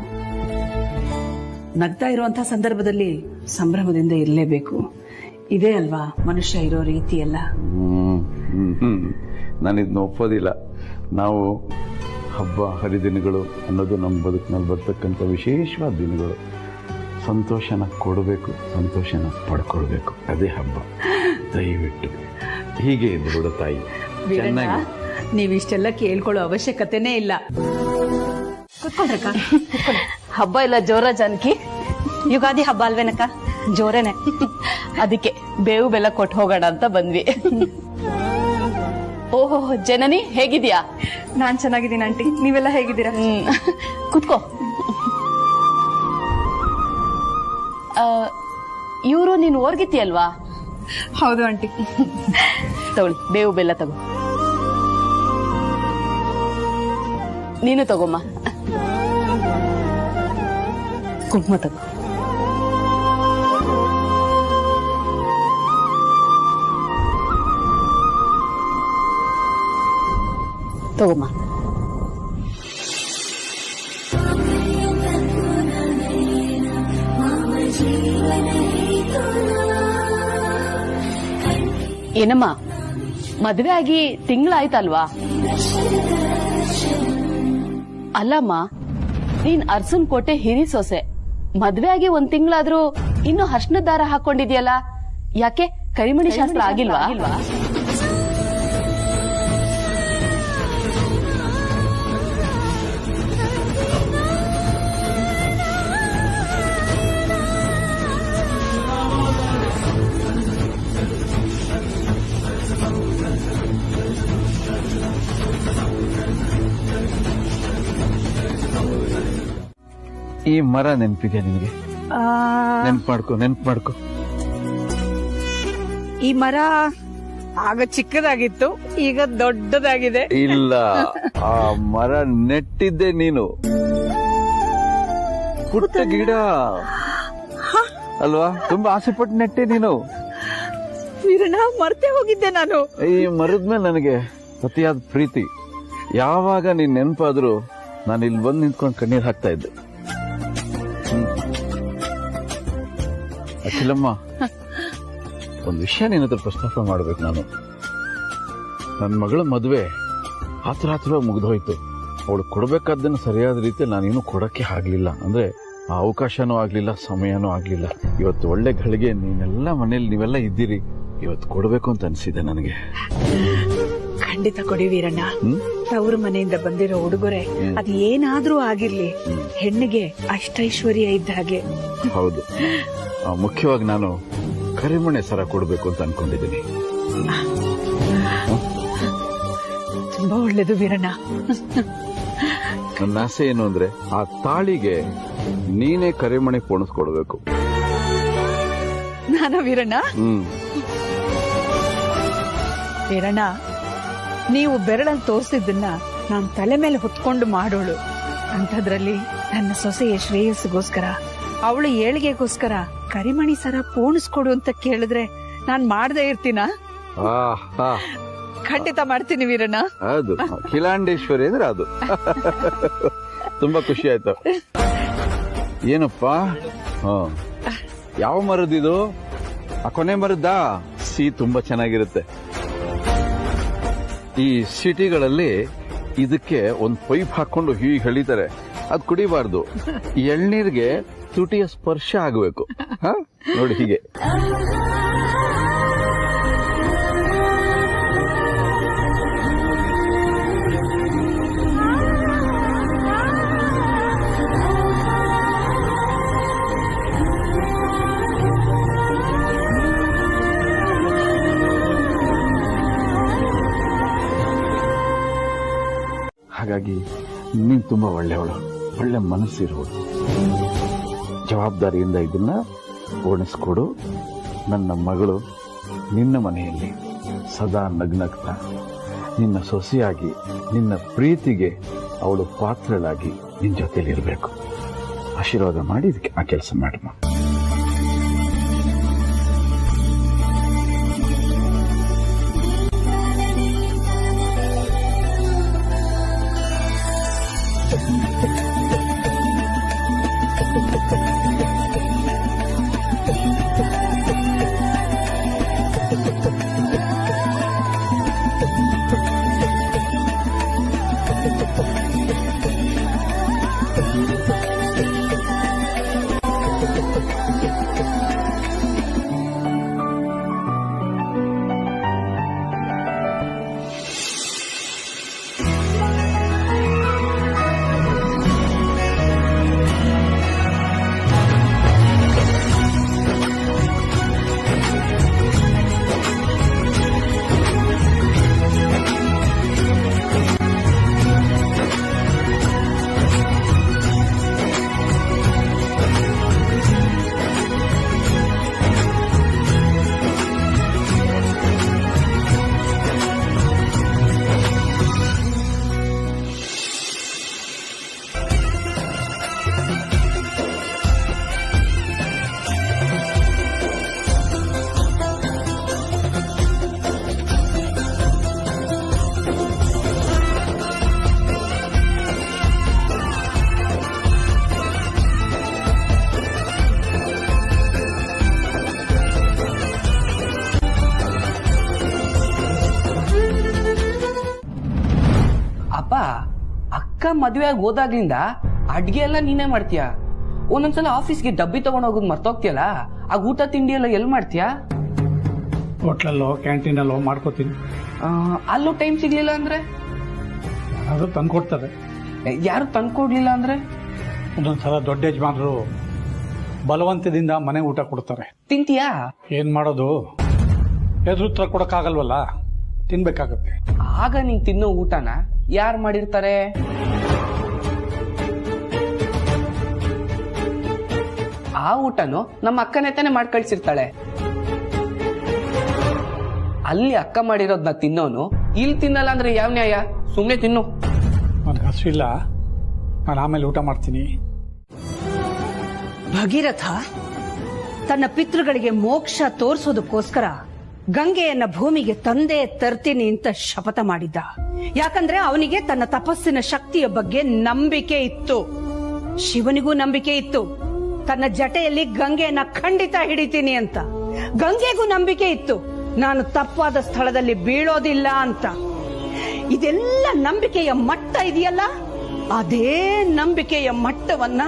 ನಗ್ತಾ ಇರುವಂತಹ ಸಂದರ್ಭದಲ್ಲಿ ಸಂಭ್ರಮದಿಂದ ಇರಲೇಬೇಕು. ಇದೇ ಅಲ್ವಾ ಮನುಷ್ಯ ಇರೋ ರೀತಿ ಎಲ್ಲ. ನಾನಿದ್ನ ಒಪ್ಪೋದಿಲ್ಲ. ನಾವು ಹಬ್ಬ ಹರಿದಿನಗಳು ಅನ್ನೋದು ನಮ್ಮ ಬದುಕಿನಲ್ಲಿ ಬರ್ತಕ್ಕಂಥ ವಿಶೇಷವಾದ ದಿನಗಳು. ಸಂತೋಷನ ಕೊಡಬೇಕು, ಸಂತೋಷನ ಪಡ್ಕೊಳ್ಬೇಕು, ಅದೇ ಹಬ್ಬ. ದಯವಿಟ್ಟು ಹೀಗೆ ಇದ್ಬಿಡ ತಾಯಿ. ಚೆನ್ನಾಗಿ ನೀವಿಷ್ಟೆಲ್ಲ ಕೇಳ್ಕೊಳ್ಳೋ ಅವಶ್ಯಕತೆನೇ ಇಲ್ಲ. ಕುತ್ಕೊಳ್ರಕ್ಕ. ಹಬ್ಬ ಎಲ್ಲ ಜೋರ ಜಾನಕಿ? ಯುಗಾದಿ ಹಬ್ಬ ಅಲ್ವೇನಕ್ಕ? ಜೋರೇನೆ. ಅದಕ್ಕೆ ಬೇವು ಬೆಲ್ಲ ಕೊಟ್ಟು ಹೋಗೋಣ ಅಂತ ಬಂದ್ವಿ. ಓಹೋ ಜನನಿ, ಹೇಗಿದ್ಯಾ? ನಾನ್ ಚೆನ್ನಾಗಿದ್ದೀನಿ ಆಂಟಿ, ನೀವೆಲ್ಲ ಹೇಗಿದ್ದೀರಾ? ಕುತ್ಕೋ. ಇವರು ನೀನು ಓರ್ಗಿತಿ ಅಲ್ವಾ? ಹೌದು ಆಂಟಿ. ತಗೊಳ್ಳಿ, ಬೇವು ಬೆಲ್ಲ ತಗೋ. ನೀನು ತಗೊಮ್ಮ. ಕುಂಕುಮ ತಗೋ. ತಗೊಮ್ಮ. ಏನಮ್ಮ, ಮದ್ವೆ ಆಗಿ ತಿಂಗಳಾಯ್ತಲ್ವಾ? ಅಲ್ಲಮ್ಮ, ನೀನ್ ಅರ್ಸನ್ ಕೋಟೆ ಹಿರಿ ಸೊಸೆ, ಮದ್ವೆ ಆಗಿ 1 ತಿಂಗಳಾದ್ರೂ ಇನ್ನು ಅರ್ಶಿನದ ದಾರ ಹಾಕೊಂಡಿದ್ಯಲ್ಲ, ಯಾಕೆ ಕರಿಮಣಿ ಶಾಸ್ತ್ರ ಆಗಿಲ್ವಾ? ಈ ಮರ ನೆನಪಿದೆ ನಿನಗೆ? ನೆನ್ಪು ಮಾಡ್ಕೊ. ಈ ಮರ ಆಗ ಚಿಕ್ಕದಾಗಿತ್ತು, ಈಗ ದೊಡ್ಡದಾಗಿದೆ. ಇಲ್ಲ, ಆ ಮರ ನೆಟ್ಟಿದ್ದೆ ನೀನು. ಪುಟ್ಟ ಗಿಡ ಅಲ್ವಾ? ತುಂಬಾ ಆಸೆ ಪಟ್ಟು ನೆಟ್ಟೆ ನೀನು. ವೀರಣ್ಣ, ಮರ್ತೇ ಹೋಗಿದ್ದೆ ನಾನು. ಈ ಮರದ ಮೇಲೆ ನನಗೆ ಅತಿಯಾದ ಪ್ರೀತಿ. ಯಾವಾಗ ನೀನ್ ನೆನಪಾದ್ರು ನಾನು ಇಲ್ಲಿ ಬಂದು ನಿಂತ್ಕೊಂಡು ಕಣ್ಣೀರ್ ಹಾಕ್ತಾ ಇದ್ದೆ. ಅಖಿಲಮ್ಮ, ಒಂದು ವಿಷಯ ನಿನ್ನ ಹತ್ರ ಪ್ರಸ್ತಾಪ ಮಾಡ್ಬೇಕು ನಾನು. ನನ್ನ ಮಗಳ ಮದುವೆ ಆತರ ಮುಗಿದೋಯ್ತು. ಅವಳು ಕೊಡ್ಬೇಕಾದ್ದನ್ನು ಸರಿಯಾದ ರೀತಿಯಲ್ಲಿ ನಾನೇನು ಕೊಡಕ್ಕೆ ಆಗ್ಲಿಲ್ಲ. ಅಂದ್ರೆ ಆ ಅವಕಾಶನೂ ಆಗ್ಲಿಲ್ಲ, ಸಮಯನೂ ಆಗ್ಲಿಲ್ಲ. ಇವತ್ತು ಒಳ್ಳೆ ಗಳಿಗೆ ನೀನೆಲ್ಲ ಮನೇಲಿ ನೀವೆಲ್ಲ ಇದ್ದೀರಿ, ಇವತ್ತು ಕೊಡ್ಬೇಕು ಅಂತ ಅನ್ಸಿದೆ ನನಗೆ. ಖಂಡಿತ ಕೊಡಿ ವೀರಣ್ಣ. ತವರು ಮನೆಯಿಂದ ಬಂದಿರೋ ಉಡುಗೊರೆ ಅದು ಏನಾದ್ರೂ ಆಗಿರ್ಲಿ, ಹೆಣ್ಣಿಗೆ ಅಷ್ಟೈಶ್ವರ್ಯ ಇದ್ದ ಹಾಗೆ. ಹೌದು, ಮುಖ್ಯವಾಗಿ ನಾನು ಕರಿಮಣೆ ಸರ ಕೊಡ್ಬೇಕು ಅಂತ ಅನ್ಕೊಂಡಿದ್ದೀನಿ. ತುಂಬಾ ಒಳ್ಳೇದು ವೀರಣ್ಣ. ನನ್ನ ಆಸೆ ಏನು ಅಂದ್ರೆ ಆ ತಾಳಿಗೆ ನೀನೇ ಕರಿಮಣೆ ಪೋಣಿಸ್ಕೊಡ್ಬೇಕು. ನಾನ ವೀರಣ್ಣ? ವೀರಣ್ಣ, ನೀವು ಬೆರಳಲ್ಲಿ ತೋರಿಸಿದ್ದನ್ನ ನಾನು ತಲೆ ಮೇಲೆ ಹೊತ್ಕೊಂಡು ಮಾಡೋಳು. ಅಂಥದ್ರಲ್ಲಿ ನನ್ನ ಸೊಸೆಯ ಶ್ರೇಯಸ್ಸಿಗೋಸ್ಕರ, ಅವಳು ಏಳಿಗೆಗೋಸ್ಕರ ಕರಿಮಣಿ ಸರ ಪೋಣಿಸ್ಕೊಡು ಅಂತ ಕೇಳಿದ್ರೆ ನಾನ್ ಮಾಡದೇ ಇರ್ತೀನ? ಖಂಡಿತ ಮಾಡ್ತೀನಿ ವೀರಣ್ಣ. ಅದು ಅಖಿಲಾಂಡೇಶ್ವರಿ ಅಂದ್ರೆ ಅದು. ತುಂಬಾ ಖುಷಿ ಆಯ್ತು. ಏನಪ್ಪಾ, ಯಾವ ಮರದಿದು? ಆ ಕೊನೆ ಮರದ್ದಾ? ತುಂಬಾ ಚೆನ್ನಾಗಿರುತ್ತೆ. ಈ ಸಿಟಿಗಳಲ್ಲಿ ಇದಕ್ಕೆ ಒಂದು ಪೈಪ್ ಹಾಕೊಂಡು ಹೀಗೆ ಎಳಿತಾರೆ. ಅದು ಕುಡಿಬಾರ್ದು. ಎಳ್ನೀರ್ಗೆ ತುಟಿಯ ಸ್ಪರ್ಶ ಆಗಬೇಕು. ನೋಡಿ ಹೀಗೆ. ಸೊಸೆಯಾಗಿ ನೀನು ತುಂಬ ಒಳ್ಳೆಯವಳು, ಒಳ್ಳೆ ಮನಸ್ಸಿರುವಳು. ಜವಾಬ್ದಾರಿಯಿಂದ ಇದನ್ನ ಓಣಿಸ್ಕೊಡು. ನನ್ನ ಮಗಳು ನಿನ್ನ ಮನೆಯಲ್ಲಿ ಸದಾ ನಗ್ನಗ್ತಾ ನಿನ್ನ ಸೊಸೆಯಾಗಿ ನಿನ್ನ ಪ್ರೀತಿಗೆ ಅವಳು ಪಾತ್ರಳಾಗಿ ನಿನ್ನ ಜೊತೆಲಿರಬೇಕು. ಆಶೀರ್ವಾದ ಮಾಡಿ ಇದಕ್ಕೆ ಆ ಕೆಲಸ ಮಾಡಮ್ಮ. ಅಕ್ಕ ಮದುವೆ ಆಗಿ ಹೋದಾಗ್ಲಿಂದ ಅಡ್ಗೆ ಎಲ್ಲ ನೀನೇ ಮಾಡ್ತೀಯ. ಒಂದೊಂದ್ಸಲ ಆಫೀಸ್ಗೆ ಡಬ್ಬಿ ತಗೊಂಡ್ ಹೋಗೋದು ಮರ್ತೋಗ್ತಿಯಲ್ಲ, ಆಗ ಊಟ ತಿಂಡಿ ಎಲ್ಲ ಎಲ್ಲಿ ಮಾಡ್ತೀಯಾ? ಹೋಟ್ಲಲ್ಲೋ ಕ್ಯಾಂಟೀನಲ್ಲೋ ಮಾಡ್ಕೋತೀನಿ. ಅಲ್ಲೂ ಟೈಮ್ ಸಿಗ್ಲಿಲ್ಲ ಅಂದ್ರೆ ಅದು ತಂದ್ಕೊಡ್ತಾರೆ. ಯಾರು ತಂದ್ಕೊಡ್ಲಿಲ್ಲ ಅಂದ್ರೆ ಒಂದೊಂದ್ಸಲ ದೊಡ್ಡ ಯಜಮಾನರು ಬಲವಂತದಿಂದ ಮನೆ ಊಟ ಕೊಡ್ತಾರೆ. ತಿಂತೀಯಾ? ಏನ್ ಮಾಡೋದು, ಎದುರುತ್ತರ ಕೊಡಕ್ಕಾಗಲ್ವಲ್ಲ, ತಿನ್ಬೇಕಾಗತ್ತೆ. ಆಗ ನೀನ್ ತಿನ್ನೋ ಊಟನ ಯಾರು ಮಾಡಿರ್ತಾರೆ? ಆ ಊಟನು ನಮ್ಮ ಅಕ್ಕನೇ ತಾನೆ ಮಾಡಿ ಕಳ್ಸಿರ್ತಾಳೆ. ಅಲ್ಲಿ ಅಕ್ಕ ಮಾಡಿರೋದ್ನ ತಿನ್ನೋನು ಇಲ್ಲಿ ತಿನ್ನಲ್ಲ ಅಂದ್ರೆ ಯಾವ ನ್ಯಾಯ? ಸುಮ್ನೆ ತಿನ್ನು. ನನಗೆ ಹಸಿವಿಲ್ಲ, ನಾನು ಆಮೇಲೆ ಊಟ ಮಾಡ್ತೀನಿ. ಭಗೀರಥ ತನ್ನ ಪಿತೃಗಳಿಗೆ ಮೋಕ್ಷ ತೋರಿಸೋದಕ್ಕೋಸ್ಕರ ಗಂಗೆಯನ್ನ ಭೂಮಿಗೆ ತಂದೆ ತರ್ತೀನಿ ಅಂತ ಶಪಥ ಮಾಡಿದ್ದ. ಯಾಕಂದ್ರೆ ಅವನಿಗೆ ತನ್ನ ತಪಸ್ಸಿನ ಶಕ್ತಿಯ ಬಗ್ಗೆ ನಂಬಿಕೆ ಇತ್ತು. ಶಿವನಿಗೂ ನಂಬಿಕೆ ಇತ್ತು ತನ್ನ ಜಟೆಯಲ್ಲಿ ಗಂಗೆಯನ್ನ ಖಂಡಿತ ಹಿಡಿತೀನಿ ಅಂತ. ಗಂಗೆಗೂ ನಂಬಿಕೆ ಇತ್ತು ನಾನು ತಪ್ಪಾದ ಸ್ಥಳದಲ್ಲಿ ಬೀಳೋದಿಲ್ಲ ಅಂತ. ಇದೆಲ್ಲ ನಂಬಿಕೆಯ ಮಟ್ಟ ಇದೆಯಲ್ಲ, ಅದೇ ನಂಬಿಕೆಯ ಮಟ್ಟವನ್ನ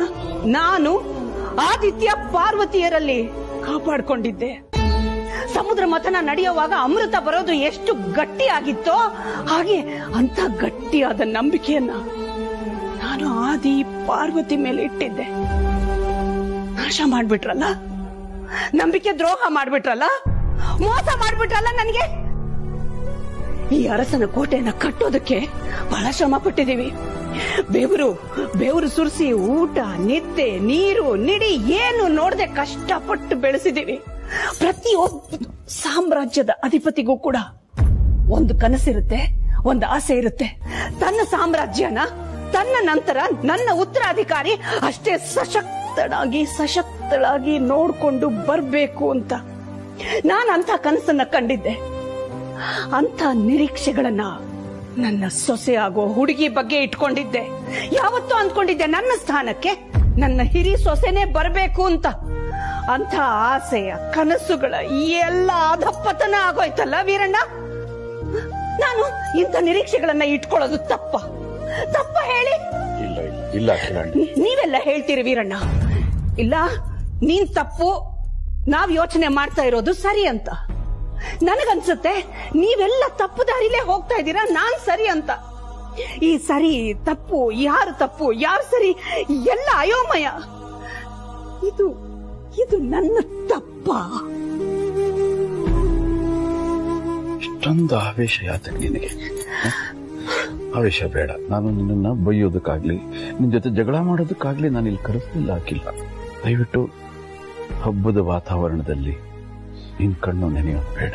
ನಾನು ಆದಿತ್ಯ ಪಾರ್ವತಿಯರಲ್ಲಿ ಕಾಪಾಡಿಕೊಂಡಿದ್ದೆ. ಸಮುದ್ರ ಮಥನ ನಡೆಯುವಾಗ ಅಮೃತ ಬರೋದು ಎಷ್ಟು ಗಟ್ಟಿಯಾಗಿತ್ತೋ ಹಾಗೆ ಅಂತ ಗಟ್ಟಿಯಾದ ನಂಬಿಕೆಯನ್ನ ನಾನು ಆದಿ ಪಾರ್ವತಿ ಮೇಲೆ ಇಟ್ಟಿದ್ದೆ. ನಾಶ ಮಾಡ್ಬಿಟ್ರಲ್ಲ, ನಂಬಿಕೆ ದ್ರೋಹ ಮಾಡ್ಬಿಟ್ರಲ್ಲ, ಮೋಸ ಮಾಡ್ಬಿಟ್ರಲ್ಲ ನನಗೆ. ಈ ಅರಸನ ಕೋಟೆಯನ್ನ ಕಟ್ಟೋದಕ್ಕೆ ಬಹಳ ಶ್ರಮ ಪಟ್ಟಿದೀವಿ. ಬೆವರು ಸುರಿಸಿ ಊಟ ನಿದ್ದೆ ನೀರು ನಿಡಿ ಏನು ನೋಡದೆ ಕಷ್ಟಪಟ್ಟು ಬೆಳೆಸಿದೀವಿ. ಪ್ರತಿಯೊಬ್ಬ ಸಾಮ್ರಾಜ್ಯದ ಅಧಿಪತಿಗೂ ಕೂಡ ಒಂದು ಕನಸಿರುತ್ತೆ, ಒಂದು ಆಸೆ ಇರುತ್ತೆ. ತನ್ನ ಸಾಮ್ರಾಜ್ಯನ ತನ್ನ ನಂತರ ನನ್ನ ಉತ್ತರಾಧಿಕಾರಿ ಅಷ್ಟೇ ಸಶಕ್ತಳಾಗಿ ನೋಡ್ಕೊಂಡು ಬರ್ಬೇಕು ಅಂತ ನಾನು ಅಂತ ಕನಸನ್ನ ಕಂಡಿದ್ದೆ. ಅಂತ ನಿರೀಕ್ಷೆಗಳನ್ನ ನನ್ನ ಸೊಸೆ ಆಗೋ ಹುಡುಗಿ ಬಗ್ಗೆ ಇಟ್ಕೊಂಡಿದ್ದೆ. ಯಾವತ್ತೂ ಅಂದ್ಕೊಂಡಿದ್ದೆ ನನ್ನ ಸ್ಥಾನಕ್ಕೆ ನನ್ನ ಹಿರಿ ಸೊಸೆನೇ ಬರಬೇಕು ಅಂತ. ಅಂತ ಆಸೆಯ ಕನಸುಗಳ ಎಲ್ಲ ಅಧಪತನ ಆಗೋಯ್ತಲ್ಲ ವೀರಣ್ಣ. ನಾನು ಇಂಥ ನಿರೀಕ್ಷೆಗಳನ್ನ ಇಟ್ಕೊಳ್ಳೋದು ತಪ್ಪ ಹೇಳಿ? ಇಲ್ಲ, ನೀವೆಲ್ಲ ಹೇಳ್ತೀರಿ ವೀರಣ್ಣ. ಇಲ್ಲ, ನೀನ್ ತಪ್ಪು, ನಾವ್ ಯೋಚನೆ ಮಾಡ್ತಾ ಇರೋದು ಸರಿ ಅಂತ. ನನಗನ್ಸುತ್ತೆ ನೀವೆಲ್ಲ ತಪ್ಪು ದಾರಿಲೇ ಹೋಗ್ತಾ ಇದ್ದೀರಾ, ನಾನ್ ಸರಿ ಅಂತ. ಈ ಸರಿ ತಪ್ಪು, ಯಾರು ಸರಿ ಎಲ್ಲ ಅಯೋಮಯ. ಇದು ನನ್ನ ತಪ್ಪ. ಇಷ್ಟೊಂದು ಆವೇಶ ಯಾತಕ್ಕೆ ನಿನಗೆ? ಆವೇಶ ಬೇಡ. ನಾನು ನಿನ್ನನ್ನು ಬೈಯೋದಕ್ಕಾಗ್ಲಿ ನಿನ್ನ ಜೊತೆ ಜಗಳ ಮಾಡೋದಕ್ಕಾಗ್ಲಿ ನಾನು ಇಲ್ಲಿ ಕರೆಸಲಿಲ್ಲ, ಹಾಕಿಲ್ಲ. ದಯವಿಟ್ಟು ಹಬ್ಬದ ವಾತಾವರಣದಲ್ಲಿ ನಿನ್ನ ಕಣ್ಣು ನೆನೆಯೋದು ಬೇಡ.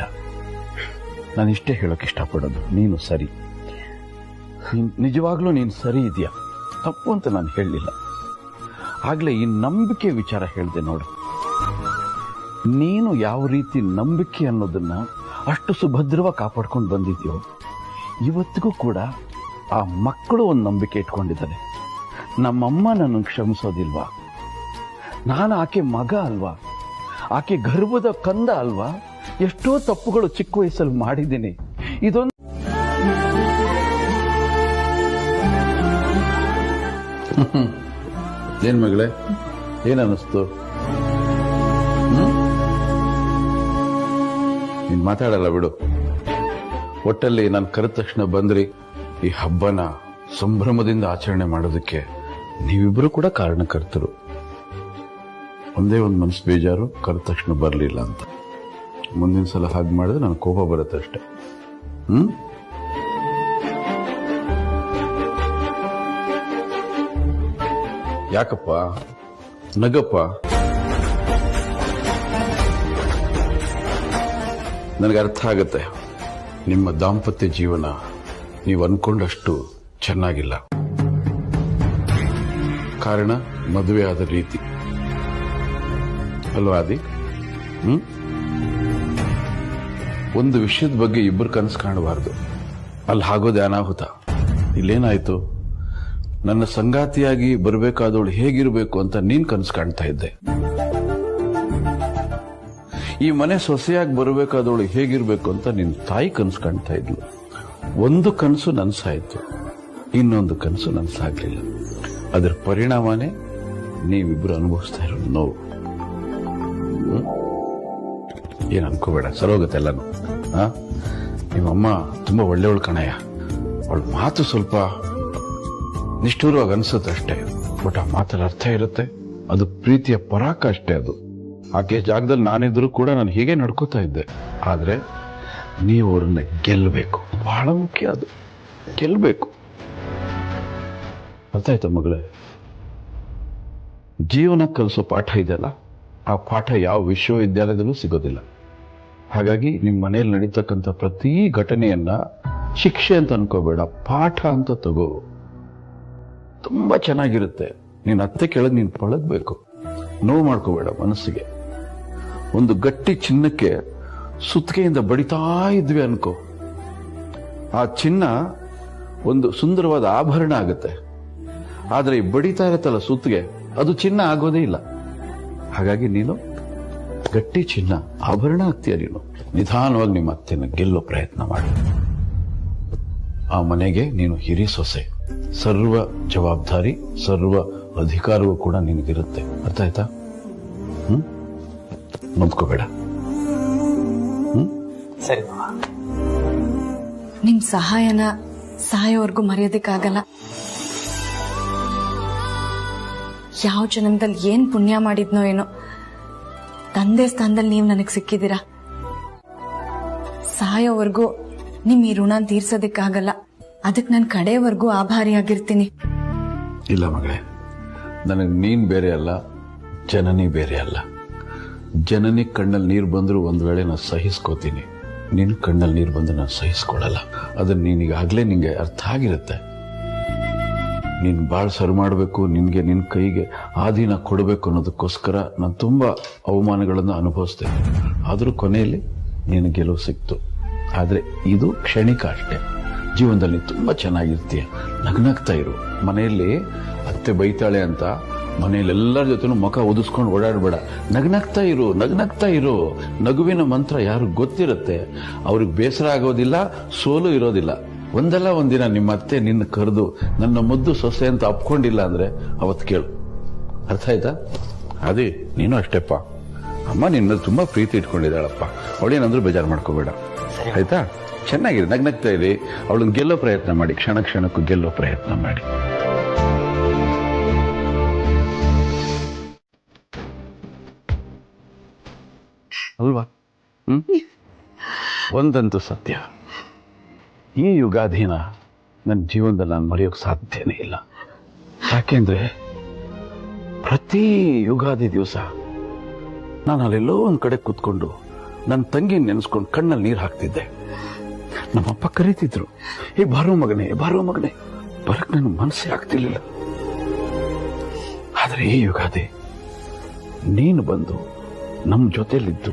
ನಾನು ಇಷ್ಟೇ ಹೇಳೋಕೆ ಇಷ್ಟಪಡೋದು, ನೀನು ಸರಿ, ನಿಜವಾಗ್ಲೂ ನೀನು ಸರಿ ಇದೆಯಾ ತಪ್ಪು ಅಂತ ನಾನು ಹೇಳಲಿಲ್ಲ. ಆಗ್ಲೇ ಈ ನಂಬಿಕೆ ವಿಚಾರ ಹೇಳಿದೆ ನೋಡು. ನೀನು ಯಾವ ರೀತಿ ನಂಬಿಕೆ ಅನ್ನೋದನ್ನ ಅಷ್ಟು ಸುಭದ್ರವಾಗಿ ಕಾಪಾಡ್ಕೊಂಡು ಬಂದಿದ್ಯೋ, ಇವತ್ತಿಗೂ ಕೂಡ ಆ ಮಕ್ಕಳು ಒಂದು ನಂಬಿಕೆ ಇಟ್ಕೊಂಡಿದ್ದಾರೆ. ನಮ್ಮಮ್ಮ ನನ್ನ ಕ್ಷಮಿಸೋದಿಲ್ವಾ, ನಾನು ಆಕೆ ಮಗ ಅಲ್ವಾ, ಆಕೆ ಗರ್ಭದ ಕಂದ ಅಲ್ವಾ, ಎಷ್ಟೋ ತಪ್ಪುಗಳು ಚಿಕ್ಕ ವಯಸ್ಸಲ್ಲಿ ಮಾಡಿದ್ದೀನಿ. ಇದೊಂದು ಏನ್ ಮಗಳೇ, ಏನನ್ನಿಸ್ತು? ನೀನ್ ಮಾತಾಡಲ್ಲ ಬಿಡು. ಒಟ್ಟಲ್ಲಿ ನಾನು ಕರೆದ ತಕ್ಷಣ ಬಂದ್ರಿ. ಈ ಹಬ್ಬನ ಸಂಭ್ರಮದಿಂದ ಆಚರಣೆ ಮಾಡೋದಕ್ಕೆ ನೀವಿಬ್ರು ಕೂಡ ಕಾರಣಕರ್ತರು. ಒಂದೇ ಒಂದು ಮನಸ್ಸು ಬೇಜಾರು, ಕರೆದ ತಕ್ಷಣ ಬರಲಿಲ್ಲ ಅಂತ. ಮುಂದಿನ ಸಲ ಹಾಗೆ ಮಾಡಿದ್ರೆ ನನಗೆ ಕೋಪ ಬರುತ್ತೆ ಅಷ್ಟೆ. ಯಾಕಪ್ಪ ನಗಪ್ಪ? ನನಗೆ ಅರ್ಥ ಆಗತ್ತೆ, ನಿಮ್ಮ ದಾಂಪತ್ಯ ಜೀವನ ನೀವು ಅನ್ಕೊಂಡಷ್ಟು ಚೆನ್ನಾಗಿಲ್ಲ. ಕಾರಣ ಮದುವೆ ಆದ ರೀತಿ ಅಲ್ವಾ ಆದಿ? ಒಂದು ವಿಷಯದ ಬಗ್ಗೆ ಇಬ್ಬರು ಕನಸು ಕಾಣಬಾರ್ದು. ಅಲ್ಲಿ ಆಗೋದೇ ಅನಾಹುತ. ಇಲ್ಲೇನಾಯ್ತು, ನನ್ನ ಸಂಗಾತಿಯಾಗಿ ಬರಬೇಕಾದವಳು ಹೇಗಿರಬೇಕು ಅಂತ ನೀನ್ ಕನಸು ಕಾಣ್ತಾ ಇದ್ದೆ. ಈ ಮನೆ ಸೊಸೆಯಾಗಿ ಬರಬೇಕಾದವಳು ಹೇಗಿರ್ಬೇಕು ಅಂತ ನಿನ್ ತಾಯಿ ಕನಸು ಕಾಣ್ತಾ ಇದ್ಲು. ಒಂದು ಕನಸು ನನ್ಸಾಯ್ತು, ಇನ್ನೊಂದು ಕನಸು ನನ್ಸಾಗ್ಲಿಲ್ಲ. ಅದರ ಪರಿಣಾಮನೇ ನೀವಿಬ್ರು ಅನುಭವಿಸ್ತಾ ಇರೋ ನೋವು. ಏನ್ ಅನ್ಕೋಬೇಡ, ಸರೋಗುತ್ತೆ ಎಲ್ಲಾನು. ನಿಮ್ಮಮ್ಮ ತುಂಬಾ ಒಳ್ಳೆಯವಳು ಕಣಯ್ಯ. ಅವಳ ಮಾತು ಸ್ವಲ್ಪ ನಿಷ್ಠೂರವಾಗಿ ಅನ್ಸುತ್ತೆ ಅಷ್ಟೇ, ಬಟ್ ಆ ಮಾತಲ್ಲಿ ಅರ್ಥ ಇರುತ್ತೆ. ಅದು ಪ್ರೀತಿಯ ಪರಾಕ ಅಷ್ಟೇ. ಅದು ಆಕೆ ಜಾಗದಲ್ಲಿ ನಾನಿದ್ರು ಕೂಡ ನಾನು ಹೀಗೆ ನಡ್ಕೋತಾ ಇದ್ದೆ. ಆದ್ರೆ ನೀವು ಅವ್ರನ್ನ ಗೆಲ್ಲಬೇಕು, ಬಹಳ ಮುಖ್ಯ. ಅದು ಗೆಲ್ಲಬೇಕು. ಅರ್ಥ ಆಯ್ತಾ ಮಗಳೇ? ಜೀವನ ಕಲಿಸೋ ಪಾಠ ಇದೆಯಲ್ಲ, ಆ ಪಾಠ ಯಾವ ವಿಶ್ವವಿದ್ಯಾಲಯದಲ್ಲೂ ಸಿಗೋದಿಲ್ಲ. ಹಾಗಾಗಿ ನಿಮ್ಮ ಮನೆಯಲ್ಲಿ ನಡೀತಕ್ಕಂಥ ಪ್ರತಿ ಘಟನೆಯನ್ನ ಶಿಕ್ಷೆ ಅಂತ ಅನ್ಕೋಬೇಡ, ಪಾಠ ಅಂತ ತಗೋ. ತುಂಬಾ ಚೆನ್ನಾಗಿರುತ್ತೆ. ನೀನ್ ಅತ್ತೆ ಕೆಳಗೆ ನೀನ್ ಪಳಗ್ಬೇಕು, ನೋವು ಮಾಡ್ಕೋಬೇಡ ಮನಸ್ಸಿಗೆ. ಒಂದು ಗಟ್ಟಿ ಚಿನ್ನಕ್ಕೆ ಸುತ್ತಿಗೆಯಿಂದ ಬಡಿತಾ ಇದ್ವಿ ಅನ್ಕೋ, ಆ ಚಿನ್ನ ಒಂದು ಸುಂದರವಾದ ಆಭರಣ ಆಗುತ್ತೆ. ಆದ್ರೆ ಈ ಬಡಿತಾ ಇರತ್ತಲ್ಲ ಸುತ್ತಿಗೆ, ಅದು ಚಿನ್ನ ಆಗೋದೇ ಇಲ್ಲ. ಹಾಗಾಗಿ ನೀನು ಗಟ್ಟಿ ಚಿನ್ನ ಆಭರಣ ಆಗ್ತೀಯ. ನೀನು ನಿಧಾನವಾಗಿ ನಿಮ್ಮ ಅತ್ತೆನ ಗೆಲ್ಲೋ ಪ್ರಯತ್ನ ಮಾಡಿ. ಆ ಮನೆಗೆ ನೀನು ಹಿರಿ ಸೊಸೆ, ಸರ್ವ ಜವಾಬ್ದಾರಿ ಸರ್ವ ಅಧಿಕಾರವೂ ಕೂಡ ನಿನಗಿರುತ್ತೆ. ಅರ್ಥ ಆಯ್ತಾ? ನಂಬ್ಕೋಬೇಡ. ಸರಿ. ನಿಮ್ ಸಹಾಯನ ಸಾಯೋವರೆಗೂ ಮರೆಯೋದಕ್ಕಾಗಲ್ಲ. ಯಾವ ಜನ್ಮದಲ್ಲಿ ಏನ್ ಪುಣ್ಯ ಮಾಡಿದ್ನೋ ಏನೋ, ತಂದೆ ಸ್ಥಾನದಲ್ಲಿ ನೀವು ನನಗೆ ಸಿಕ್ಕಿದ್ದೀರಾ. ಸಾಯೋವರೆಗೂ ನಿಮ್ ಈ ಋಣ ತೀರ್ಸೋದಕ್ಕಾಗಲ್ಲ. ಅದಕ್ಕೆ ನಾನು ಕಡೆವರೆಗೂ ಆಭಾರಿಯಾಗಿರ್ತೀನಿ. ಇಲ್ಲ ಮಗಳೇ, ನನಗೆ ನೀನ್ ಬೇರೆ ಅಲ್ಲ, ಜನನಿ ಬೇರೆ ಅಲ್ಲ. ಜನನಿ ಕಣ್ಣಲ್ಲಿ ನೀರು ಬಂದ್ರು ಒಂದ್ ವೇಳೆ ನಾನು ಸಹಿಸ್ಕೋತೀನಿ, ನಿನ್ ಕಣ್ಣಲ್ಲಿ ನೀರು ಬಂದ್ರೆ ನಾನು ಸಹಿಸ್ಕೊಡಲ್ಲ. ಅದನ್ನ ನೀನೀಗಾಗ್ಲೇ ನಿಂಗೆ ಅರ್ಥ ಆಗಿರುತ್ತೆ. ನೀನ್ ಬಾಳ್ ಸರಿ ಮಾಡಬೇಕು, ನಿನ್ಗೆ ನಿನ್ ಕೈಗೆ ಆಧೀನ ಕೊಡಬೇಕು ಅನ್ನೋದಕ್ಕೋಸ್ಕರ ನಾನು ತುಂಬಾ ಅವಮಾನಗಳನ್ನು ಅನುಭವಿಸ್ತೇನೆ. ಆದ್ರೂ ಕೊನೆಯಲ್ಲಿ ನಿನ್ ಗೆಲುವು ಸಿಕ್ತು. ಆದ್ರೆ ಇದು ಕ್ಷಣಿಕ ಅಷ್ಟೇ. ಜೀವನದಲ್ಲಿ ತುಂಬಾ ಚೆನ್ನಾಗಿರ್ತೀಯ, ನಗ್ನಗ್ತಾ ಇರು. ಮನೆಯಲ್ಲಿ ಅತ್ತೆ ಬೈತಾಳೆ ಅಂತ ಮನೆಯಲ್ಲಿ ಎಲ್ಲರ ಜೊತೆನೂ ಮುಖ ಒದಿಸ್ಕೊಂಡು ಓಡಾಡಬೇಡ. ನಗ್ನಗ್ತಾ ಇರು, ನಗ್ನಗ್ತಾ ಇರು. ನಗುವಿನ ಮಂತ್ರ ಯಾರು ಗೊತ್ತಿರುತ್ತೆ, ಅವ್ರಿಗೆ ಬೇಸರ ಆಗೋದಿಲ್ಲ, ಸೋಲು ಇರೋದಿಲ್ಲ. ಒಂದಲ್ಲ ಒಂದಿನ ನಿಮ್ಮ ಅತ್ತೆ ನಿನ್ನ ಕರೆದು ನನ್ನ ಮುದ್ದು ಸೊಸೆ ಅಂತ ಅಪ್ಕೊಂಡಿಲ್ಲ ಅಂದ್ರೆ ಅವತ್ತು ಕೇಳು. ಅರ್ಥ ಆಯ್ತಾ? ಅದೇ ನೀನು ಅಷ್ಟೇಪ್ಪ. ಅಮ್ಮ ನಿನ್ನ ತುಂಬಾ ಪ್ರೀತಿ ಇಟ್ಕೊಂಡಿದ್ದಾಳಪ್ಪ, ಅವಳೇನಂದ್ರೂ ಬೇಜಾರು ಮಾಡ್ಕೋಬೇಡ. ಆಯ್ತಾ? ಚೆನ್ನಾಗಿದೆ, ನಗ್ನಗ್ತಾ ಇದೆ. ಅವಳನ್ನ ಗೆಲ್ಲೋ ಪ್ರಯತ್ನ ಮಾಡಿ, ಕ್ಷಣ ಕ್ಷಣಕ್ಕೂ ಗೆಲ್ಲೋ ಪ್ರಯತ್ನ ಮಾಡಿ. ಅಲ್ವಾ? ಒಂದಂತೂ ಸತ್ಯ, ಈ ಯುಗಾದಿನ ನನ್ನ ಜೀವನದಲ್ಲಿ ನಾನು ಮರೆಯೋಕೆ ಸಾಧ್ಯನೇ ಇಲ್ಲ. ಯಾಕೆಂದ್ರೆ ಪ್ರತಿ ಯುಗಾದಿ ದಿವಸ ನಾನು ಅಲ್ಲೆಲ್ಲೋ ಒಂದು ಕಡೆ ಕೂತ್ಕೊಂಡು ನನ್ನ ತಂಗಿ ನೆನೆಸ್ಕೊಂಡು ಕಣ್ಣಲ್ಲಿ ನೀರು ಹಾಕ್ತಿದ್ದೆ. ನಮ್ಮಪ್ಪ ಕರೀತಿದ್ರು, ಏ ಬಾರೋ ಮಗನೇ, ಬಾರೋ ಮಗನೇ. ಬರಕ್ ನನ್ನ ಮನಸ್ಸೇ ಆಗ್ತಿರ್ಲಿಲ್ಲ. ಆದರೆ ಈ ಯುಗಾದಿ ನೀನು ಬಂದು ನಮ್ಮ ಜೊತೆಲಿದ್ದು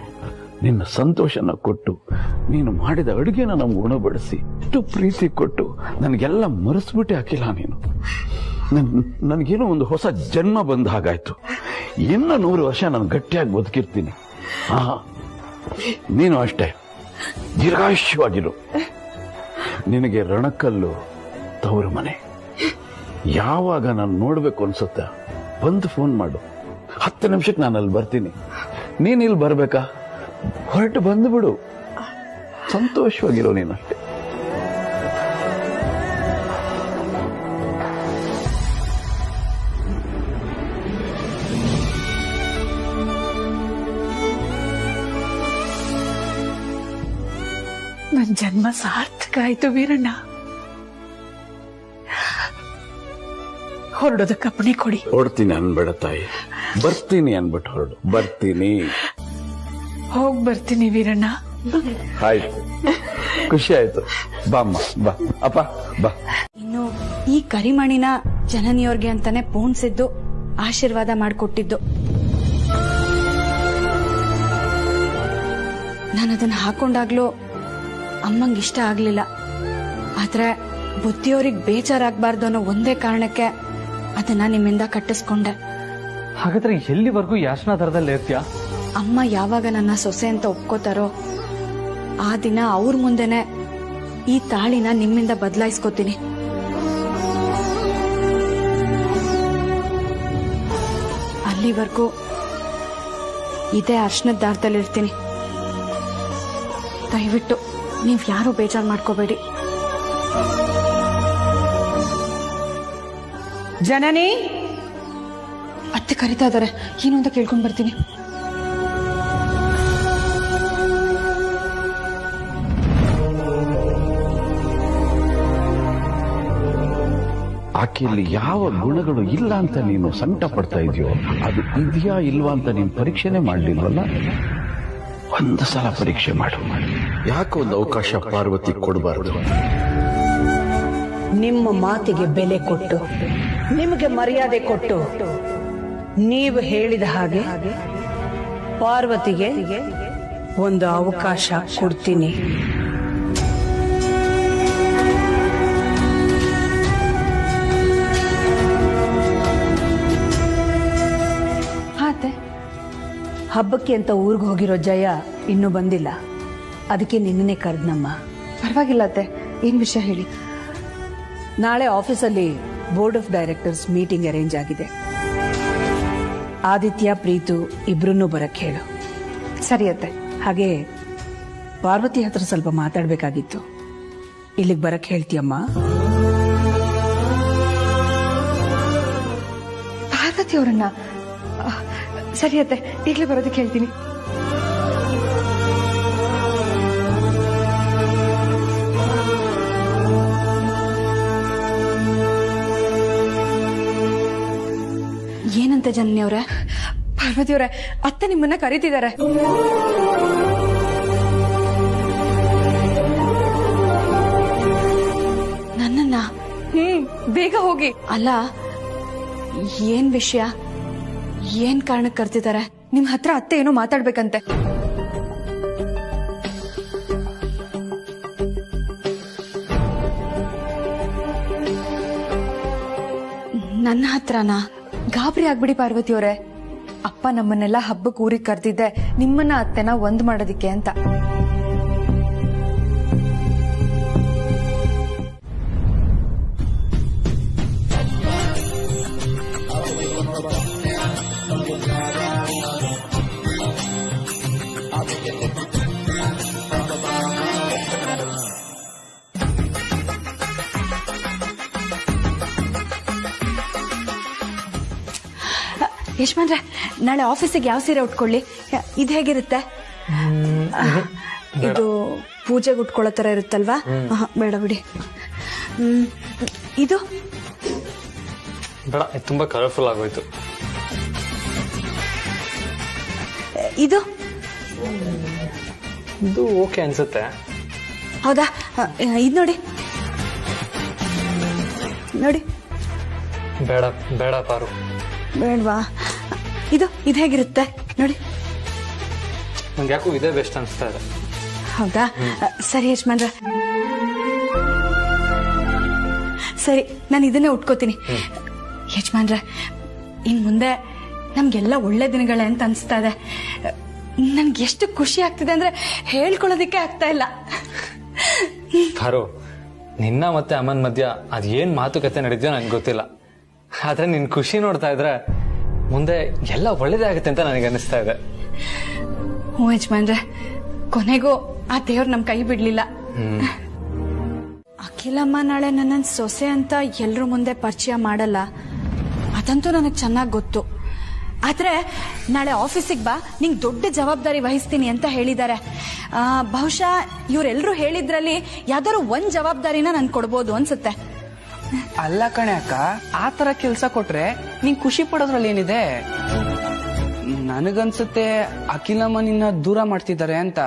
ನಿನ್ನ ಸಂತೋಷನ ಕೊಟ್ಟು ನೀನು ಮಾಡಿದ ಅಡುಗೆನ ನಮ್ಗೆ ಉಣಬಡಿಸಿ ಇಷ್ಟು ಪ್ರೀತಿ ಕೊಟ್ಟು ನನಗೆಲ್ಲ ಮರೆಸ್ಬಿಟ್ಟೆ ಹಾಕಿಲ್ಲ ನೀನು. ನನಗೇನೋ ಒಂದು ಹೊಸ ಜನ್ಮ ಬಂದ ಹಾಗಾಯ್ತು. ಇನ್ನು 100 ವರ್ಷ ನಾನು ಗಟ್ಟಿಯಾಗಿ ಬದುಕಿರ್ತೀನಿ. ನೀನು ಅಷ್ಟೇ ದೀರ್ಘಾಯುಷ್ಯವಾಗಿರು. ನಿನಗೆ ರಣಕಲ್ಲು ತವರು ಮನೆ. ಯಾವಾಗ ನಾನು ನೋಡ್ಬೇಕು ಅನ್ಸುತ್ತಾ ಬಂದು ಫೋನ್ ಮಾಡು. 10 ನಿಮಿಷಕ್ಕೆ ನಾನು ಅಲ್ಲಿ ಬರ್ತೀನಿ. ನೀನ್ ಇಲ್ಲಿ ಬರ್ಬೇಕಾ? ಹೊರಟು ಬಂದು ಬಿಡು. ಸಂತೋಷವಾಗಿರೋ ನೀನಷ್ಟೇ. ನನ್ನ ಜನ್ಮ ಸಾರ್ಥಕ ಆಯ್ತು ವೀರಣ್ಣ. ಹೊರಡೋದಕ್ಕೆ ಅಪ್ಪಣೆ ಕೊಡಿ. ಹೊರಡ್ತೀನಿ ಅನ್ಬೇಡ ತಾಯಿ, ಬರ್ತೀನಿ ಅನ್ಬಿಟ್ಟು ಹೊರಡು. ಬರ್ತೀನಿ, ಹೋಗ್ ಬರ್ತೀನಿ ವೀರಣ್ಣ. ಆಯ್ತು, ಖುಷಿ ಆಯ್ತು. ಬಾಮ್ಮ, ಬಾ ಅಪ್ಪ, ಬಾ. ಇನ್ನು ಈ ಕರಿಮಣಿನ ಜನನಿಯವ್ರಿಗೆ ಅಂತಾನೆ ಪೋಣಿಸಿದ್ದು, ಆಶೀರ್ವಾದ ಮಾಡಿಕೊಟ್ಟಿದ್ದು. ನಾನು ಅದನ್ನ ಹಾಕೊಂಡಾಗ್ಲೂ ಅಮ್ಮಂಗೆ ಇಷ್ಟ ಆಗ್ಲಿಲ್ಲ. ಆದ್ರೆ ಬುದ್ಧಿಯವ್ರಿಗೆ ಬೇಜಾರಾಗಬಾರ್ದು ಅನ್ನೋ ಒಂದೇ ಕಾರಣಕ್ಕೆ ಅದನ್ನ ನಿಮ್ಮಿಂದ ಕಟ್ಟಿಸ್ಕೊಂಡೆ. ಹಾಗಾದ್ರೆ ಎಲ್ಲಿವರೆಗೂ ಯಾಚನಾಧಾರದಲ್ಲಿ ಇರ್ತೀಯ? ಅಮ್ಮ ಯಾವಾಗ ನನ್ನ ಸೊಸೆ ಅಂತ ಒಪ್ಕೋತಾರೋ ಆ ದಿನ ಅವ್ರ ಮುಂದೆನೆ ಈ ತಾಳಿನ ನಿಮ್ಮಿಂದ ಬದಲಾಯಿಸ್ಕೋತೀನಿ. ಅಲ್ಲಿವರೆಗೂ ಇದೇ ಅರ್ಶನದ ದಾರದಲ್ಲಿರ್ತೀನಿ. ದಯವಿಟ್ಟು ನೀವ್ ಯಾರು ಬೇಜಾರು ಮಾಡ್ಕೋಬೇಡಿ. ಜನನಿ, ಅತ್ತೆ ಕರಿತಾ ಇದಾರೆ, ಏನು ಅಂತ ಕೇಳ್ಕೊಂಡ್ ಬರ್ತೀನಿ. ಆಕೆಯಲ್ಲಿ ಯಾವ ಗುಣಗಳು ಇಲ್ಲ ಅಂತ ನೀನು ಸಂಕಟ ಪಡ್ತಾ ಇದೆಯೋ ಅದು ಇದೆಯಾ ಇಲ್ವಾ ಅಂತ ನೀನು ಪರೀಕ್ಷೆನೇ ಮಾಡಲಿಲ್ವಲ್ಲ. ಒಂದು ಸಲ ಪರೀಕ್ಷೆ ಮಾಡು. ಯಾಕೆ ಒಂದು ಅವಕಾಶ ಪಾರ್ವತಿ ಕೊಡಬಾರದು? ನಿಮ್ಮ ಮಾತಿಗೆ ಬೆಲೆ ಕೊಟ್ಟು, ನಿಮಗೆ ಮರ್ಯಾದೆ ಕೊಟ್ಟು, ನೀವು ಹೇಳಿದ ಹಾಗೆ ಪಾರ್ವತಿಗೆ ಒಂದು ಅವಕಾಶ ಕೊಡ್ತೀನಿ. ಹಬ್ಬಕ್ಕೆ ಅಂತ ಊರಿಗೆ ಹೋಗಿರೋ ಜಯ ಇನ್ನೂ ಬಂದಿಲ್ಲ. ಅದಕ್ಕೆ ನಿನ್ನೆ ಕರೆದ್ನಮ್ಮ. ಪರವಾಗಿಲ್ಲ ಅತ್ತೆ, ಏನ್ ವಿಷಯ ಹೇಳಿ. ನಾಳೆ ಆಫೀಸಲ್ಲಿ board of directors meeting arrange ಆಗಿದೆ. ಆದಿತ್ಯ, ಪ್ರೀತು ಇಬ್ರನ್ನೂ ಬರಕ್ ಹೇಳು. ಸರಿ ಅತ್ತೆ. ಹಾಗೆ ಪಾರ್ವತಿ ಹತ್ರ ಸ್ವಲ್ಪ ಮಾತಾಡ್ಬೇಕಾಗಿತ್ತು. ಇಲ್ಲಿಗೆ ಬರಕ್ ಹೇಳ್ತೀಯಮ್ಮ? ಪಾರ್ವತಿ ಅವರನ್ನ? ಸರಿ ಅತ್ತೆ, ಈಗಲೇ ಬರೋದಕ್ಕೆ ಹೇಳ್ತೀನಿ. ಏನಂತ ಜನನಿ ಅವ್ರೆ? ಪಾರ್ವತಿ ಅವರೇ, ಅತ್ತೆ ನಿಮ್ಮನ್ನ ಕರೀತಿದ್ದಾರೆ. ನನ್ನನ್ನ? ಬೇಗ ಹೋಗಿ. ಅಲ್ಲ, ಏನ್ ವಿಷಯ? ಏನ್ ಕಾರಣಕ್ಕೆ ಕರ್ತಿದ್ದಾರೆ? ನಿಮ್ ಹತ್ರ ಅತ್ತೆ ಏನೋ ಮಾತಾಡ್ಬೇಕಂತೆ. ನನ್ನ ಹತ್ರನಾ? ಗಾಬರಿ ಆಗ್ಬಿಡಿ ಪಾರ್ವತಿ ಅವರೇ. ಅಪ್ಪ ನಮ್ಮನ್ನೆಲ್ಲ ಹಬ್ಬಕ್ಕೆ ಊರಿಗೆ ಕರ್ದಿದ್ದೆ ನಿಮ್ಮನ್ನ ಅತ್ತೆನ ಒಂದ್ ಮಾಡೋದಿಕ್ಕೆ ಅಂತ. ಯಶಮಾನ್ರೆ, ನಾಳೆ ಆಫೀಸಿಗೆ ಯಾವ ಸೀರೆ ಉಟ್ಕೊಳ್ಳಿ? ಇದು ಹೇಗಿರುತ್ತೆ? ಇದು ಪೂಜೆಗೆ ಉಟ್ಕೊಳ್ಳೋ ತರ ಇರುತ್ತಲ್ವಾ? ಬೇಡ ಬಿಡಿ. ಇದು ಬೇಡ, ಇದು ತುಂಬಾ ಕಲರ್ಫುಲ್ ಆಗೋಯ್ತು. ಇದು ಇದು ಓಕೆ ಅನ್ಸುತ್ತೆ. ಹೌದಾ? ಇದು ನೋಡಿ ನೋಡಿ. ಬೇಡ ಬೇಡ ಪಾರು. ಬೇಡವಾ? ಇದು ಹೇಗಿರುತ್ತೆ ನೋಡಿ. ನಂಗೆ ಯಾಕೋ ಇದೇ ಬೆಸ್ಟ್ ಅನ್ಸ್ತಾ ಇದೆ. ಹೌದಾ? ಸರಿ ಯಜಮಾನ್ರ, ಸರಿ ನಾನು ಇದನ್ನೇ ಉಟ್ಕೋತೀನಿ. ಯಜಮಾನ್ರ, ಇನ್ ಮುಂದೆ ನಮ್ಗೆಲ್ಲ ಒಳ್ಳೆ ದಿನಗಳೇ ಅಂತ ಅನ್ಸ್ತಾ ಇದೆ. ನನ್ಗೆ ಎಷ್ಟು ಖುಷಿ ಆಗ್ತಿದೆ ಅಂದ್ರೆ ಹೇಳ್ಕೊಳ್ಳೋದಿಕ್ಕೆ ಆಗ್ತಾ ಇಲ್ಲ. ಪಾರು, ನಿನ್ನ ಮತ್ತೆ ಅಮ್ಮನ ಮಧ್ಯ ಅದೇನ್ ಮಾತುಕತೆ ನಡೀತೀಯೋ ನನಗೆ ಗೊತ್ತಿಲ್ಲ. ಆದ್ರೆ ನಿನ್ ಖುಷಿ ನೋಡ್ತಾ ಇದ್ರೆ ಮುಂದೆ ಎಲ್ಲ ಒಳ್ಳೇದೇ ಆಗುತ್ತೆ ಅಂತ ನನಗೆ ಅನಿಸ್ತಾ ಇದೆ. ಹ್ಞೂ ಯಜಮಾನ್ರೆ, ಕೊನೆಗೂ ಆ ದೇವ್ರು ನಮ್ ಕೈ ಬಿಡ್ಲಿಲ್ಲ. ಅಖಿಲಮ್ಮ ನಾಳೆ ನನ್ನ ಸೊಸೆ ಅಂತ ಎಲ್ರ ಮುಂದೆ ಪರಿಚಯ ಮಾಡಲ್ಲ, ಅದಂತೂ ನನಗೆ ಚೆನ್ನಾಗಿ ಗೊತ್ತು. ಆದ್ರೆ ನಾಳೆ ಆಫೀಸಿಗೆ ಬಾ, ನಿಂಗೆ ದೊಡ್ಡ ಜವಾಬ್ದಾರಿ ವಹಿಸ್ತೀನಿ ಅಂತ ಹೇಳಿದ್ದಾರೆ. ಬಹುಶಃ ಇವರೆಲ್ಲರೂ ಹೇಳಿದ್ರಲ್ಲಿ ಯಾವ್ದಾದ್ರು ಒಂದ್ ಜವಾಬ್ದಾರಿನ ನಾನು ಕೊಡ್ಬೋದು ಅನ್ಸುತ್ತೆ. ಅಲ್ಲ ಕಣೆ ಅಕ್ಕ, ಆ ತರ ಕೆಲ್ಸ ಕೊಟ್ರೆ ನೀನ್ ಖುಷಿ ಪಡೋದ್ರಲ್ಲಿ ಏನಿದೆ? ನನಗನ್ಸುತ್ತೆ ಅಖಿಲಮ್ಮ ನಿನ್ನ ದೂರ ಮಾಡ್ತಿದ್ದಾರೆ ಅಂತ.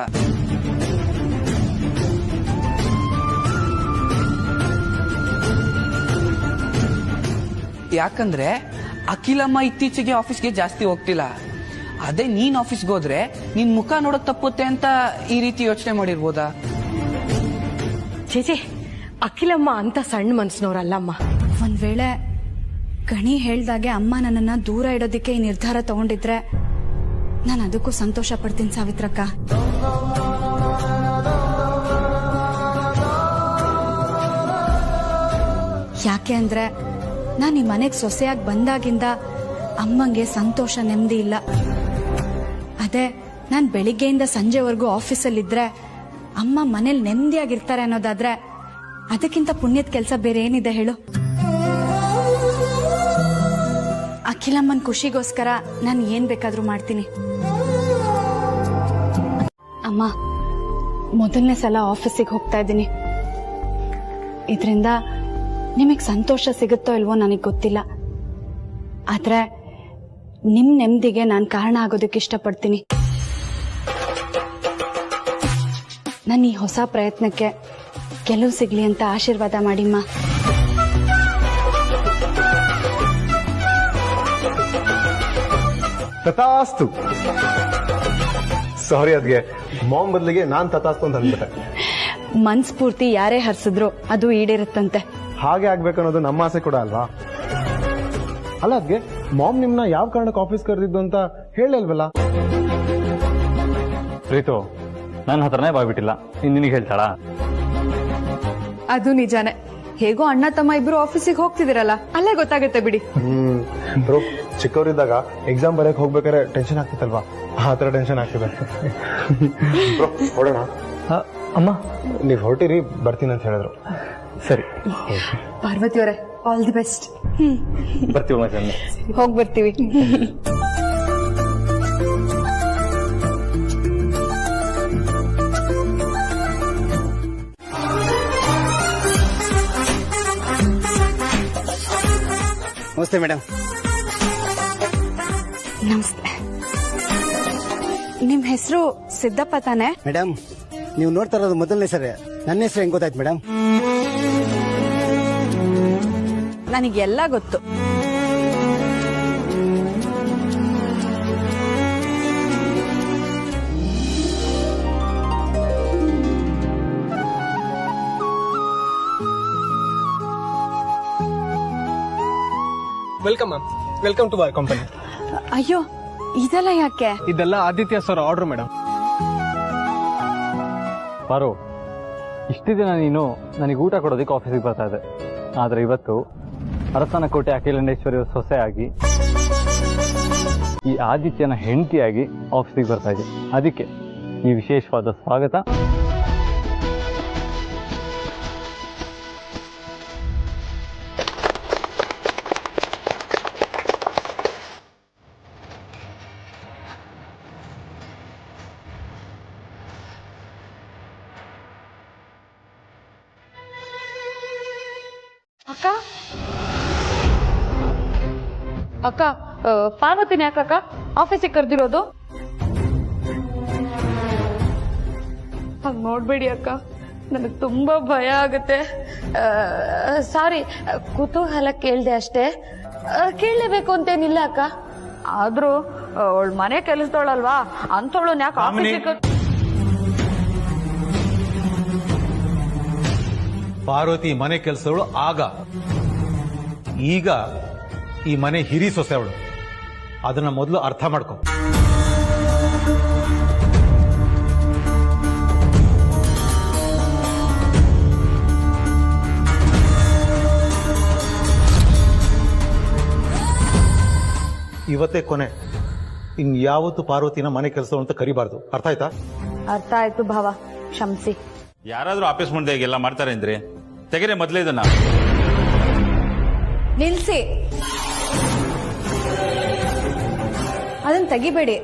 ಯಾಕಂದ್ರೆ ಅಖಿಲಮ್ಮ ಇತ್ತೀಚೆಗೆ ಆಫೀಸ್ಗೆ ಜಾಸ್ತಿ ಹೋಗ್ತಿಲ್ಲ. ಅದೇ ನೀನ್ ಆಫೀಸ್ಗೆ ಹೋದ್ರೆ ನಿನ್ ಮುಖ ನೋಡೋದ್ ತಪ್ಪುತ್ತೆ ಅಂತ ಈ ರೀತಿ ಯೋಚನೆ ಮಾಡಿರ್ಬೋದಾ? ಚೇಚೆ, ಅಖಿಲಮ್ಮ ಅಂತ ಸಣ್ಣ ಮನ್ಸಿನವ್ರಲ್ಲಮ್ಮ. ಒಂದ್ ವೇಳೆ ಗಣಿ ಹೇಳ್ದಾಗೆ ಅಮ್ಮ ನನ್ನನ್ನ ದೂರ ಇಡೋದಿಕ್ಕೆ ಈ ನಿರ್ಧಾರ ತಗೊಂಡಿದ್ರೆ ನಾನು ಅದಕ್ಕೂ ಸಂತೋಷ ಪಡ್ತೀನಿ ಸಾವಿತ್ರಕ್ಕ. ಯಾಕೆ ಅಂದ್ರೆ ನಾನು ಈ ಮನೆಗೆ ಸೊಸೆಯಾಗಿ ಬಂದಾಗಿಂದ ಅಮ್ಮಂಗೆ ಸಂತೋಷ ನೆಮ್ಮದಿ ಇಲ್ಲ. ಅದೇ ನಾನು ಬೆಳಿಗ್ಗೆಯಿಂದ ಸಂಜೆವರೆಗೂ ಆಫೀಸಲ್ಲಿದ್ರೆ ಅಮ್ಮ ಮನೇಲಿ ನೆಮ್ಮದಿಯಾಗಿರ್ತಾರೆ ಅನ್ನೋದಾದ್ರೆ ಅದಕ್ಕಿಂತ ಪುಣ್ಯದ ಕೆಲಸ ಬೇರೆ ಏನಿದೆ ಹೇಳು? ಅಖಿಲಮ್ಮನ್ ಖುಷಿಗೋಸ್ಕರ ನಾನು ಏನ್ ಬೇಕಾದ್ರೂ ಮಾಡ್ತೀನಿ. ಅಮ್ಮ, ಮೊದಲನೇ ಸಲ ಆಫೀಸಿಗೆ ಹೋಗ್ತಾ ಇದ್ದೀನಿ. ಇದರಿಂದ ನಿಮಗ್ ಸಂತೋಷ ಸಿಗುತ್ತೋ ಇಲ್ವೋ ನನಗ್ ಗೊತ್ತಿಲ್ಲ, ಆದ್ರೆ ನಿಮ್ ನೆಮ್ಮದಿಗೆ ನಾನು ಕಾರಣ ಆಗೋದಕ್ಕೆ ಇಷ್ಟಪಡ್ತೀನಿ. ನನ್ನ ಈ ಹೊಸ ಪ್ರಯತ್ನಕ್ಕೆ ಗೆಲುವು ಸಿಗ್ಲಿ ಅಂತ ಆಶೀರ್ವಾದ ಮಾಡಿಮ್ಮ. ತಥಾಸ್ತು. ಸಾರಿ, ಅದ್ಗೆ ಮಾಮ್ ಬದಲಿಗೆ ನಾನ್ ತಥಾಸ್ತು ಅಂತ ಅಂದ್ಬಿಟ್ಟೆ. ಮನ್ಸ್ಫೂರ್ತಿ ಯಾರೇ ಹರ್ಸಿದ್ರು ಅದು ಈಡೇರುತ್ತಂತೆ. ಹಾಗೆ ಆಗ್ಬೇಕನ್ನೋದು ನಮ್ಮ ಆಸೆ ಕೂಡ ಅಲ್ವಾ? ಅಲ್ಲ, ಅದ್ಗೆ ಮಾಮ್ ನಿಮ್ನ ಯಾವ ಕಾರಣಕ್ಕೆ ಆಫೀಸ್ ಕರೆದಿದ್ದು ಅಂತ ಹೇಳಲ್ವಲ್ಲ? ಪ್ರೀತು ನನ್ನ ಹತ್ರನೇ ಬಾಯ್ಬಿಟ್ಟಿಲ್ಲ, ನಿನಗೆ ಹೇಳ್ತಾಳ? ಅದು ನಿಜಾನೇ. ಹೇಗೋ ಅಣ್ಣ ತಮ್ಮ ಇಬ್ರು ಆಫೀಸಿಗೆ ಹೋಗ್ತಿದಿರಲ್ಲ, ಅಲ್ಲೇ ಗೊತ್ತಾಗುತ್ತೆ ಬಿಡಿ. ಬ್ರೋ, ಚಿಕ್ಕವರಿದ್ದಾಗ ಎಕ್ಸಾಮ್ ಬರೆಯಕ್ ಹೋಗ್ಬೇಕಾದ್ರೆ ಟೆನ್ಷನ್ ಆಗ್ತಿತ್ತಲ್ವಾ? ಆ ತರ ಟೆನ್ಷನ್ ಆಗ್ತಿದೆ. ಬ್ರೋ, ಹೊಡೋಣ. ಅಮ್ಮ, ನೀವ್ ಹೊರಟಿರಿ, ಬರ್ತೀನಿ ಅಂತ ಹೇಳಿದ್ರು. ಸರಿ. ಪಾರ್ವತಿ ಅವರೇ, ಆಲ್ ದಿ ಬೆಸ್ಟ್. ಬರ್ತೀವಿ ಮತ್ತೆ. ಹೋಗ್ ಬರ್ತೀವಿ. ನಮಸ್ತೆ ಮೇಡಮ್. ನಮಸ್ತೆ. ನಿಮ್ ಹೆಸರು ಸಿದ್ದಪ್ಪ ತಾನೆ? ಮೇಡಮ್, ನೀವು ನೋಡ್ತಾ ಇರೋದು ಮೊದಲನೇ ಸರಿ. ನನ್ನ ಹೆಸರು ಹೆಂಗ್ ಗೊತ್ತಾಯ್ತು ಮೇಡಮ್? ನನಗೆಲ್ಲ ಗೊತ್ತು. Welcome ma'am, welcome to our company. ಅಯ್ಯೋ, ಇದೆಲ್ಲ ಯಾಕೆ? ಇದೆಲ್ಲ ಆದಿತ್ಯ ಸರ್ ಆರ್ಡರ್ ಮೇಡಮ್. ಪಾರು, ಇಷ್ಟು ದಿನ ನೀನು ನನಗೆ ಊಟ ಕೊಡೋದಕ್ಕೆ ಆಫೀಸಿಗೆ ಬರ್ತಾ ಇದ್ದೆ, ಆದ್ರೆ ಇವತ್ತು ಅರಸನಕೋಟೆ ಅಖಿಲೇಶ್ವರಿ ಸೊಸೆಯಾಗಿ ಈ ಆದಿತ್ಯನ ಹೆಂಡತಿಯಾಗಿ ಆಫೀಸಿಗೆ ಬರ್ತಾ ಇದ್ದೆ. ಅದಕ್ಕೆ ಈ ವಿಶೇಷವಾದ ಸ್ವಾಗತ. ಅಕ್ಕ ಅಕ್ಕ ಪಾರ್ವತಿನ ಯಾಕಕ್ಕ ಆಫೀಸಿಗೆ ಕರೆದಿರೋದು? ಹಂಗ್ ನೋಡ್ಬೇಡಿ ಅಕ್ಕ, ನನಗೆ ತುಂಬಾ ಭಯ ಆಗುತ್ತೆ. ಸಾರಿ, ಕುತೂಹಲ ಕೇಳ್ದೆ ಅಷ್ಟೇ. ಕೇಳಲೇಬೇಕು ಅಂತೇನಿಲ್ಲ ಅಕ್ಕ. ಆದ್ರೂ ಅವಳು ಮನೆ ಕೆಲಸದವಳಲ್ವಾ, ಅಂಥವಳು ಯಾಕೆ ಆಫೀಸಿಗೆ? ಪಾರ್ವತಿ ಮನೆ ಕೆಲಸದವಳು ಆಗ, ಈಗ ಈ ಮನೆ ಹಿರಿ ಸೊಸೆ ಅವಳು. ಅದನ್ನ ಮೊದಲು ಅರ್ಥ ಮಾಡ್ಕೊ. ಇವತ್ತೇ ಕೊನೆ, ಇನ್ಯಾವತ್ತು ಪಾರ್ವತಿನ ಮನೆ ಕೆಲಸದವಳು ಅಂತ ಕರಿಬಾರ್ದು. ಅರ್ಥ ಆಯ್ತಾ? ಅರ್ಥ ಆಯ್ತು ಭಾವ, ಕ್ಷಮಿಸಿ. ಯಾರಾದ್ರೂ ಆಫೀಸ್ ಮುಂದೆ ಎಲ್ಲ ಮಾಡ್ತಾರೆ ಅಂದ್ರೆ ತೆಗೆರೆ ಮೊದಲೇ ಇದನ್ನ. ನಿಲ್ಸಿ, ಅದನ್ನ ತೆಗಿಬೇಡಿ.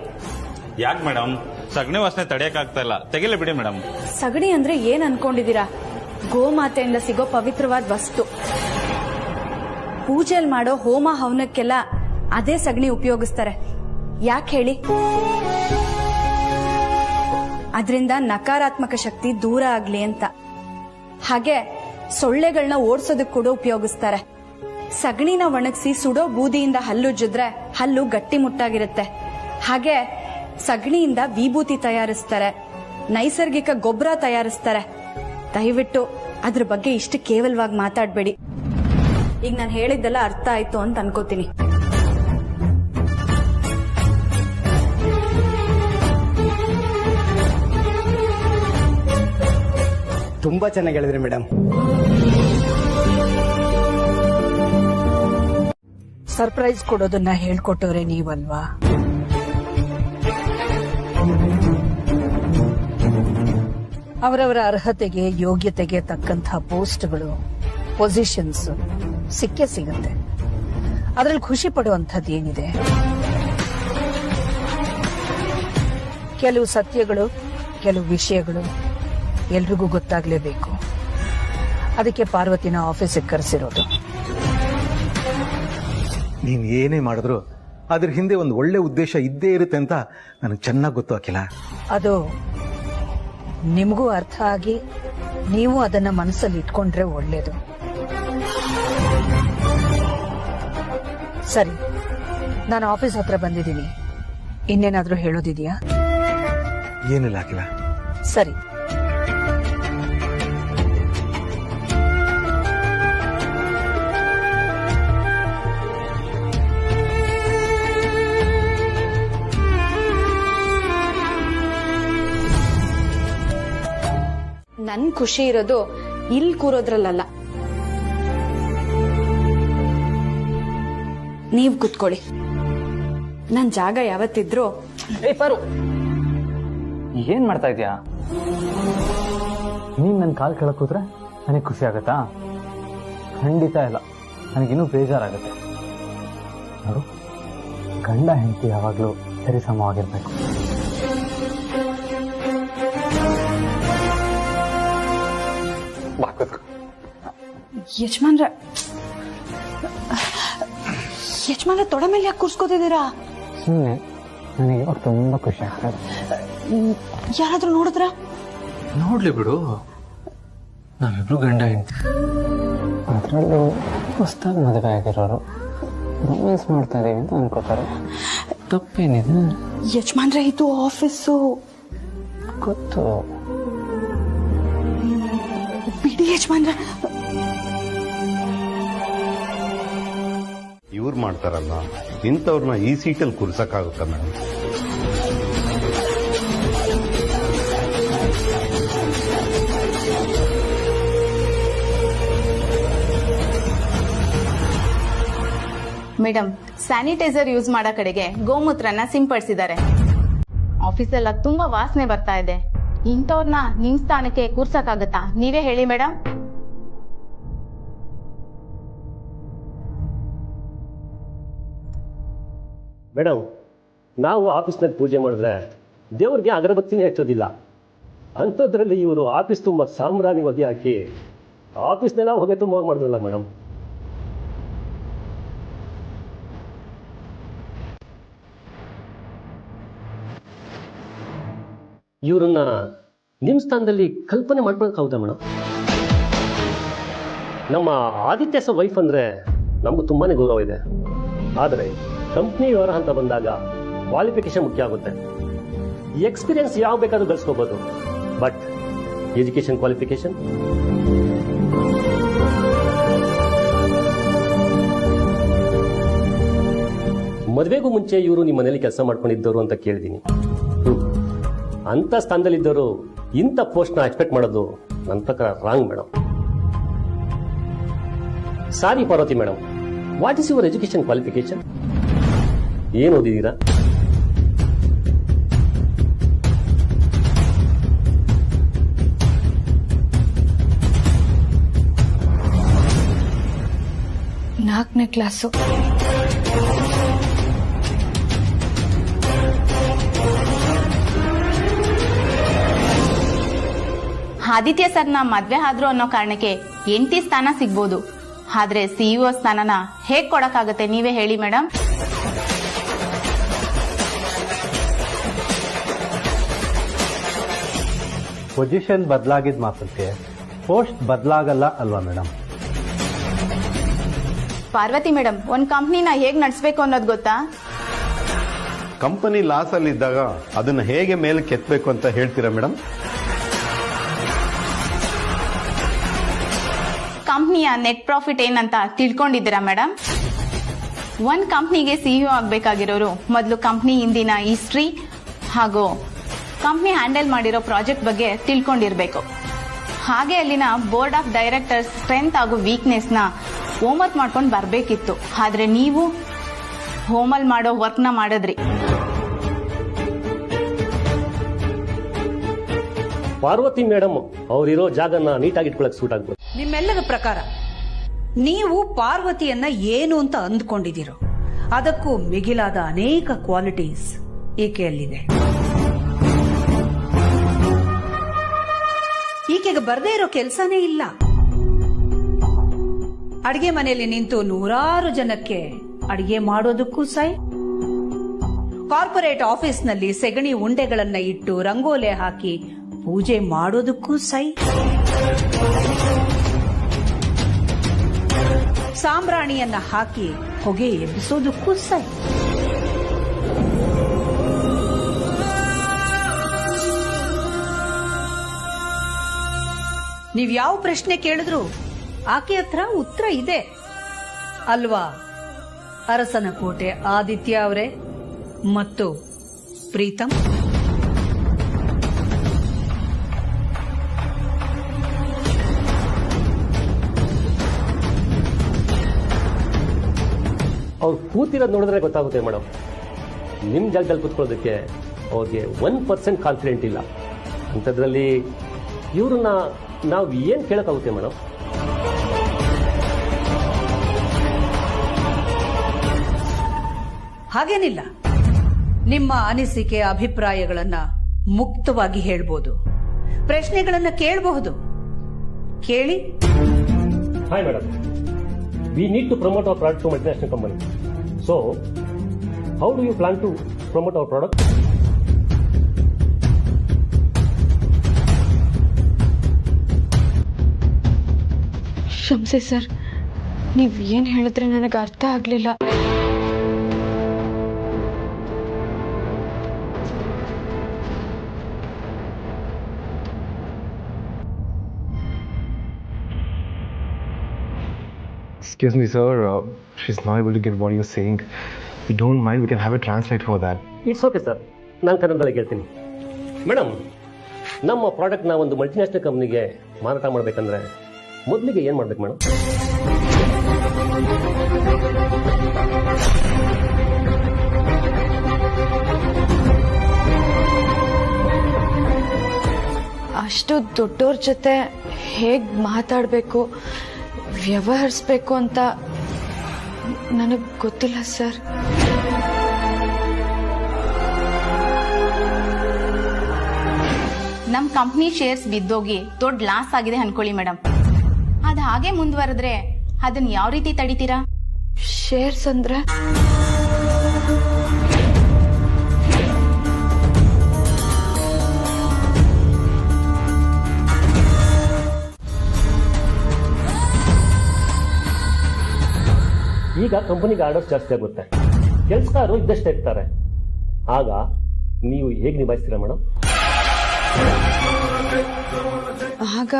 ಯಾಕೆ ಮೇಡಮ್? ಸಗಣಿ ವಾಸನೆ ತಡೆಯಕ್ ಆಗ್ತಾ ಇಲ್ಲ, ತೆಗಿಲೇ ಬಿಡಿ ಮೇಡಮ್. ಸಗಣಿ ಅಂದ್ರೆ ಏನ್ ಅನ್ಕೊಂಡಿದೀರಾ? ಗೋಮಾತೆಯಿಂದ ಸಿಗೋ ಪವಿತ್ರವಾದ ವಸ್ತು. ಪೂಜೆಲ್ ಮಾಡೋ ಹೋಮ ಹವನಕ್ಕೆಲ್ಲ ಅದೇ ಸಗಣಿ ಉಪಯೋಗಿಸ್ತಾರೆ. ಯಾಕೆ ಹೇಳಿ? ಅದರಿಂದ ನಕಾರಾತ್ಮಕ ಶಕ್ತಿ ದೂರ ಆಗ್ಲಿ ಅಂತ. ಹಾಗೆ ಸೊಳ್ಳೆಗಳನ್ನ ಓಡಿಸೋದಕ್ಕೆ ಕೂಡ ಉಪಯೋಗಿಸ್ತಾರೆ. ಸಗಣಿನ ಒಣಗಿಸಿ ಸುಡೋ ಬೂದಿಯಿಂದ ಹಲ್ಲುಜ್ಜಿದ್ರೆ ಹಲ್ಲು ಗಟ್ಟಿ ಮುಟ್ಟಾಗಿರುತ್ತೆ. ಹಾಗೆ ಸಗಣಿಯಿಂದ ವಿಭೂತಿ ತಯಾರಿಸ್ತಾರೆ, ನೈಸರ್ಗಿಕ ಗೊಬ್ಬರ ತಯಾರಿಸ್ತಾರೆ. ದಯವಿಟ್ಟು ಅದ್ರ ಬಗ್ಗೆ ಇಷ್ಟು ಕೇವಲವಾಗಿ ಮಾತಾಡಬೇಡಿ. ಈಗ ನಾನು ಹೇಳಿದ್ದೆಲ್ಲ ಅರ್ಥ ಆಯ್ತು ಅಂತ ಅನ್ಕೋತೀನಿ. ತುಂಬಾ ಚೆನ್ನಾಗಿ ಹೇಳಿದ್ರಿ ಮೇಡಮ್. ಸರ್ಪ್ರೈಸ್ ಕೊಡೋದನ್ನ ಹೇಳ್ಕೊಟ್ಟವ್ರೆ ನೀವಲ್ವಾ? ಅವರವರ ಅರ್ಹತೆಗೆ ಯೋಗ್ಯತೆಗೆ ತಕ್ಕಂಥ ಪೋಸ್ಟ್ಗಳು, ಪೊಸಿಷನ್ಸ್ ಸಿಕ್ಕೇ ಸಿಗುತ್ತೆ. ಅದ್ರಲ್ಲಿ ಖುಷಿ ಪಡುವಂಥದ್ದು ಏನಿದೆ? ಕೆಲವು ಸತ್ಯಗಳು, ಕೆಲವು ವಿಷಯಗಳು ಎಲ್ರಿಗೂ ಗೊತ್ತಾಗ್ಲೇಬೇಕು. ಅದಕ್ಕೆ ಪಾರ್ವತಿನ ಆಫೀಸಿಗೆ ಕರೆಸಿರೋದು. ನೀನ್ ಏನೇ ಮಾಡಿದ್ರು ಅದ್ರ ಹಿಂದೆ ಒಂದು ಒಳ್ಳೆ ಉದ್ದೇಶ ಇದ್ದೇ ಇರುತ್ತೆ ಅಂತ ನನಗೆ ಚೆನ್ನಾಗಿ ಗೊತ್ತು ಅಖಿಲ. ಅದು ನಿಮಗೂ ಅರ್ಥ ಆಗಿ ನೀವು ಅದನ್ನ ಮನಸ್ಸಲ್ಲಿ ಇಟ್ಕೊಂಡ್ರೆ ಒಳ್ಳೇದು. ಸರಿ, ನಾನು ಆಫೀಸ್ ಹತ್ರ ಬಂದಿದ್ದೀನಿ. ಇನ್ನೇನಾದ್ರೂ ಹೇಳೋದಿದೆಯಾ? ಏನಿಲ್ಲ ಅಖಿಲ. ಸರಿ, ನನ್ ಖುಷಿ ಇರೋದು ಇಲ್ಲಿ ಕೂರೋದ್ರಲ್ಲ. ನೀವ್ ಕುತ್ಕೊಳ್ಳಿ. ನನ್ ಜಾಗ ಯಾವತ್ತಿದ್ರು. ಪರು, ಏನ್ ಮಾಡ್ತಾ ಇದ್ಯಾ? ನೀನ್ ನನ್ನ ಕಾಲ್ ಕೆಳಕ್ ಕೂತ್ರೆ ನನಗೆ ಖುಷಿ ಆಗತ್ತಾ? ಖಂಡಿತ ಇಲ್ಲ, ನನಗಿನ್ನೂ ಬೇಜಾರಾಗತ್ತೆ. ನೋಡು, ಗಂಡ ಹೆಂಡತಿ ಯಾವಾಗ್ಲೂ ಸರಿ ಸಮವಾಗಿರ್ಬೇಕು. ಯಜಮಾನ್ರ ತೊಡೆ ಮೇಲೆ ಯಾಕೆ ಕೂರ್ಸ್ಕೋತಿದ್ದೀರಾ? ಸುಮ್ಮನೆ ನನಗೆ ಇವಾಗ ತುಂಬಾ ಖುಷಿ ಆಗ್ತದೆ. ಯಾರಾದ್ರೂ ನೋಡಿದ್ರ? ನೋಡ್ಲಿ ಬಿಡು, ನಾವಿಬ್ರು ಗಂಡ ಹೆಂಡತಿ. ಅದರಲ್ಲೂ ಹೊಸದಾಗಿ ಮದುವೆ ಆಗಿರೋರು ರೊಮ್ಯಾನ್ಸ್ ಮಾಡ್ತಾ ಇದೀವಿ ಅಂತ ಅನ್ಕೋತಾರೆ. ತಪ್ಪೇನಿದೆ? ಯಜಮಾನ್ರೆ, ಇದು ಆಫೀಸು. ಗೊತ್ತು ಬಿಡಿ ಯಜಮಾನ್ರ. ಇವ್ರು ಮಾಡ್ತಾರಲ್ಲ, ಇಂಥವ್ರನ್ನ ಈ ಸೀಟಲ್ಲಿ ಕೂರ್ಸಕ್ಕಾಗುತ್ತಾ ಮೇಡಮ್? ಮೇಡಮ್, ಸ್ಯಾನಿಟೈಸರ್ ಯೂಸ್ ಮಾಡೋ ಕಡೆಗೆ ಗೋಮೂತ್ರನ ಸಿಂಪಡಿಸಿದ್ದಾರೆ. ಆಫೀಸೆಲ್ಲ ತುಂಬಾ ವಾಸನೆ ಬರ್ತಾ ಇದೆ. ಇಂಥವ್ರನ್ನ ನಿಮ್ ಸ್ಥಾನಕ್ಕೆ ಕೂರ್ಸಕ್ಕಾಗತ್ತಾ? ನೀವೇ ಹೇಳಿ ಮೇಡಮ್. ಮೇಡಮ್, ನಾವು ಆಫೀಸ್ನಲ್ಲಿ ಪೂಜೆ ಮಾಡಿದ್ರೆ ದೇವ್ರಿಗೆ ಅಗರಬತ್ತಿನೇ ಹಚ್ಚೋದಿಲ್ಲ. ಅಂಥದ್ರಲ್ಲಿ ಇವರು ಆಫೀಸ್ ತುಂಬ ಸಾಂಬ್ರಾಣಿ ಹೊಗೆ ಹಾಕಿ ಆಫೀಸ್ನೆಲ್ಲ ಹೊಗೆ ತುಂಬ ಮಾಡಿದ್ರಲ್ಲ ಮೇಡಮ್. ಇವ್ರನ್ನ ನಿಮ್ಮ ಸ್ಥಾನದಲ್ಲಿ ಕಲ್ಪನೆ ಮಾಡ್ಕೊಳಕ್ಕಾಗುತ್ತಾ ಮೇಡಮ್? ನಮ್ಮ ಆದಿತ್ಯ ಸರ್ ವೈಫ್ ಅಂದರೆ ನಮ್ಗೆ ತುಂಬಾ ಗೌರವ ಇದೆ. ಆದರೆ ಕಂಪ್ನಿ ವ್ಯವಹಾರ ಅಂತ ಬಂದಾಗ ಕ್ವಾಲಿಫಿಕೇಶನ್ ಮುಖ್ಯ ಆಗುತ್ತೆ. ಎಕ್ಸ್ಪೀರಿಯನ್ಸ್ ಯಾವ ಬೇಕಾದ್ರೂ ಗಳಿಸ್ಕೋಬೋದು, ಬಟ್ ಎಜುಕೇಶನ್ ಕ್ವಾಲಿಫಿಕೇಶನ್ ಮದುವೆಗೂ ಮುಂಚೆ ಇವರು ನಿಮ್ಮ ಮನೇಲಿ ಕೆಲಸ ಮಾಡ್ಕೊಂಡಿದ್ದವರು ಅಂತ ಕೇಳಿದ್ದೀನಿ. ಅಂತ ಸ್ಥಾನದಲ್ಲಿದ್ದವರು ಇಂಥ ಪೋಸ್ಟ್ನ ಎಕ್ಸ್ಪೆಕ್ಟ್ ಮಾಡೋದು ನನ್ನ ಪ್ರಕಾರ wrong madam. Sorry Parvati madam, what is your education qualification? ಏನು ಓದಿದ್ದೀರಾ? ನಾಲ್ಕನೇ ಕ್ಲಾಸು. ಆದಿತ್ಯ ಸರ್ನ ಮದ್ವೆ ಆದ್ರು ಅನ್ನೋ ಕಾರಣಕ್ಕೆ ಎಂಟಿ ಸ್ಥಾನ ಸಿಗ್ಬೋದು, ಆದ್ರೆ ಸಿಇಒ ಸ್ಥಾನನ ಹೇಗ್ ಕೊಡಕ್ಕಾಗತ್ತೆ ನೀವೇ ಹೇಳಿ ಮೇಡಮ್? ಪೊಸಿಷನ್ ಬದಲಾಗಿದ್ ಮಾತ್ರಕ್ಕೆ ಪೋಸ್ಟ್ ಬದಲಾಗಲ್ಲ ಅಲ್ವಾ ಮೇಡಮ್? ಪಾರ್ವತಿ ಮೇಡಮ್, ಒಂದ್ ಕಂಪ್ನಿನ ಹೇಗ್ ನಡೆಸಬೇಕು ಅನ್ನೋದು ಗೊತ್ತಾ? ಕಂಪನಿ ಲಾಸ್ ಅಲ್ಲಿ ಇದ್ದಾಗ ಅದನ್ನ ಹೇಗೆ ಮೇಲೆ ಕೆತ್ತಬೇಕು ಅಂತ ಹೇಳ್ತೀರಾ ಮೇಡಮ್? ಕಂಪ್ನಿಯ ನೆಟ್ ಪ್ರಾಫಿಟ್ ಏನಂತ ತಿಳ್ಕೊಂಡಿದ್ದೀರಾ ಮೇಡಮ್? ಒಂದ್ ಕಂಪ್ನಿಗೆ ಸಿಇಒ ಆಗ್ಬೇಕಾಗಿರೋರು ಮೊದಲು ಕಂಪ್ನಿ ಹಿಂದಿನ ಹಿಸ್ಟ್ರಿ ಹಾಗೂ ಕಂಪ್ನಿ ಹ್ಯಾಂಡಲ್ ಮಾಡಿರೋ ಪ್ರಾಜೆಕ್ಟ್ ಬಗ್ಗೆ ತಿಳ್ಕೊಂಡಿರ್ಬೇಕು. ಹಾಗೆ ಅಲ್ಲಿನ ಬೋರ್ಡ್ ಆಫ್ ಡೈರೆಕ್ಟರ್ಸ್ ಸ್ಟ್ರೆಂತ್ ಹಾಗೂ ವೀಕ್ನೆಸ್ ನ ಹೋಮ್ವರ್ಕ್ ಮಾಡ್ಕೊಂಡು ಬರ್ಬೇಕಿತ್ತು. ಆದ್ರೆ ನೀವು ಹೋಮಲ್ ಮಾಡೋ ವರ್ಕ್ನ ಮಾಡಿದ್ರಿ. ಪಾರ್ವತಿ ಮೇಡಮ್ ಅವರಿರೋ ಜಾಗನ ನೀಟಾಗಿ ಇಟ್ಕೊಳಕ್ ಸೂಟ್ ಆಗ್ಬೋದು. ನಿಮ್ಮೆಲ್ಲರ ಪ್ರಕಾರ ನೀವು ಪಾರ್ವತಿಯನ್ನ ಏನು ಅಂತ ಅಂದ್ಕೊಂಡಿದ್ದೀರೋ ಅದಕ್ಕೂ ಮಿಗಿಲಾದ ಅನೇಕ ಕ್ವಾಲಿಟೀಸ್ ಈಕೆಯಲ್ಲಿದೆ. ಈಕೆಗೆ ಬರ್ದೇ ಇರೋ ಕೆಲಸನೇ ಇಲ್ಲ. ಅಡಿಗೆ ಮನೆಯಲ್ಲಿ ನಿಂತು ನೂರಾರು ಜನಕ್ಕೆ ಅಡಿಗೆ ಮಾಡೋದಕ್ಕೂ ಸೈ, ಕಾರ್ಪೊರೇಟ್ ಆಫೀಸ್ನಲ್ಲಿ ಸೆಗಣಿ ಉಂಡೆಗಳನ್ನ ಇಟ್ಟು ರಂಗೋಲೆ ಹಾಕಿ ಪೂಜೆ ಮಾಡೋದಕ್ಕೂ ಸೈ, ಸಾಂಬ್ರಾಣಿಯನ್ನ ಹಾಕಿ ಹೊಗೆ ಎಬ್ಬಿಸೋದಕ್ಕೂ ಸೈ. ನೀವ್ ಯಾವ ಪ್ರಶ್ನೆ ಕೇಳಿದ್ರು ಆಕೆ ಹತ್ರ ಉತ್ತರ ಇದೆ ಅಲ್ವಾ ಅರಸನ ಕೋಟೆ ಆದಿತ್ಯ ಅವರೇ ಮತ್ತು ಪ್ರೀತಮ್? ಅವ್ರು ಕೂತಿರೋದು ನೋಡಿದ್ರೆ ಗೊತ್ತಾಗುತ್ತೆ ಮೇಡಮ್. ನಿಮ್ಮ ಜಾಗದಲ್ಲಿ ಕೂತ್ಕೊಳ್ಳೋದಕ್ಕೆ ಅವ್ರಿಗೆ 1% ಕಾನ್ಫಿಡೆಂಟ್ ಇಲ್ಲ. ಅಂಥದ್ರಲ್ಲಿ ಇವ್ರನ್ನ ನಾವು ಏನು ಕೇಳೋಕ್ಕಾಗುತ್ತೆ ಮೇಡಮ್? ಹಾಗೇನಿಲ್ಲ, ನಿಮ್ಮ ಅನಿಸಿಕೆ ಅಭಿಪ್ರಾಯಗಳನ್ನ ಮುಕ್ತವಾಗಿ ಹೇಳ್ಬೋದು, ಪ್ರಶ್ನೆಗಳನ್ನ ಕೇಳಬಹುದು. ಕೇಳಿ. Hi madam, we need to promote our product to multinational company. So, how do you plan to promote our product? ಕ್ಷಮಿಸಿ ಸರ್, ನೀವು ಏನು ಹೇಳಿದ್ರೆ ನನಗೆ ಅರ್ಥ ಆಗಲಿಲ್ಲ. Excuse me, sir. She's not able to get what you're saying. If you don't mind, we can have a translate for that. It's okay sir, ನಾನು ಕನ್ನಡದಲ್ಲಿ ಹೇಳ್ತೀನಿ. ಮೇಡಮ್, ನಮ್ಮ ಪ್ರಾಡಕ್ಟ್ನ ಒಂದು ಮಲ್ಟಿನ್ಯಾಷನಲ್ ಕಂಪ್ನಿಗೆ ಮಾರಾಟ ಮಾಡಬೇಕಂದ್ರೆ ಮೊದಲಿಗೆ ಏನು ಮಾಡ್ಬೇಕು ಮೇಡಮ್? ಅಷ್ಟು ದೊಡ್ಡವ್ರ ಜೊತೆ ಹೇಗೆ ಮಾತಾಡಬೇಕು, ವ್ಯವಹರಿಸ್ಬೇಕು ಅಂತ ನನಗೆ ಗೊತ್ತಿಲ್ಲ ಸರ್. ನಮ್ ಕಂಪ್ನಿ ಶೇರ್ಸ್ ಬಿದ್ದೋಗಿ ದೊಡ್ಡ ಲಾಸ್ ಆಗಿದೆ ಅನ್ಕೊಳ್ಳಿ ಮೇಡಮ್. ಅದ್ ಹಾಗೆ ಮುಂದುವರೆದ್ರೆ ಅದನ್ನ ಯಾವ ರೀತಿ ತಡಿತೀರಾ? ಶೇರ್ಸ್ ಅಂದ್ರೆ ಈಗ ಕಂಪನಿಗೆ ಆರ್ಡರ್ಸ್ ಜಾಸ್ತಿ ಆಗುತ್ತೆ, ಕೆಲಸಗಾರರು ಇದ್ದಷ್ಟೇ ಇರ್ತಾರೆ. ಆಗ ನೀವು ಹೇಗೆ ನಿಭಾಯಿಸ್ತೀರಾ ಮೇಡಮ್? ಆಗ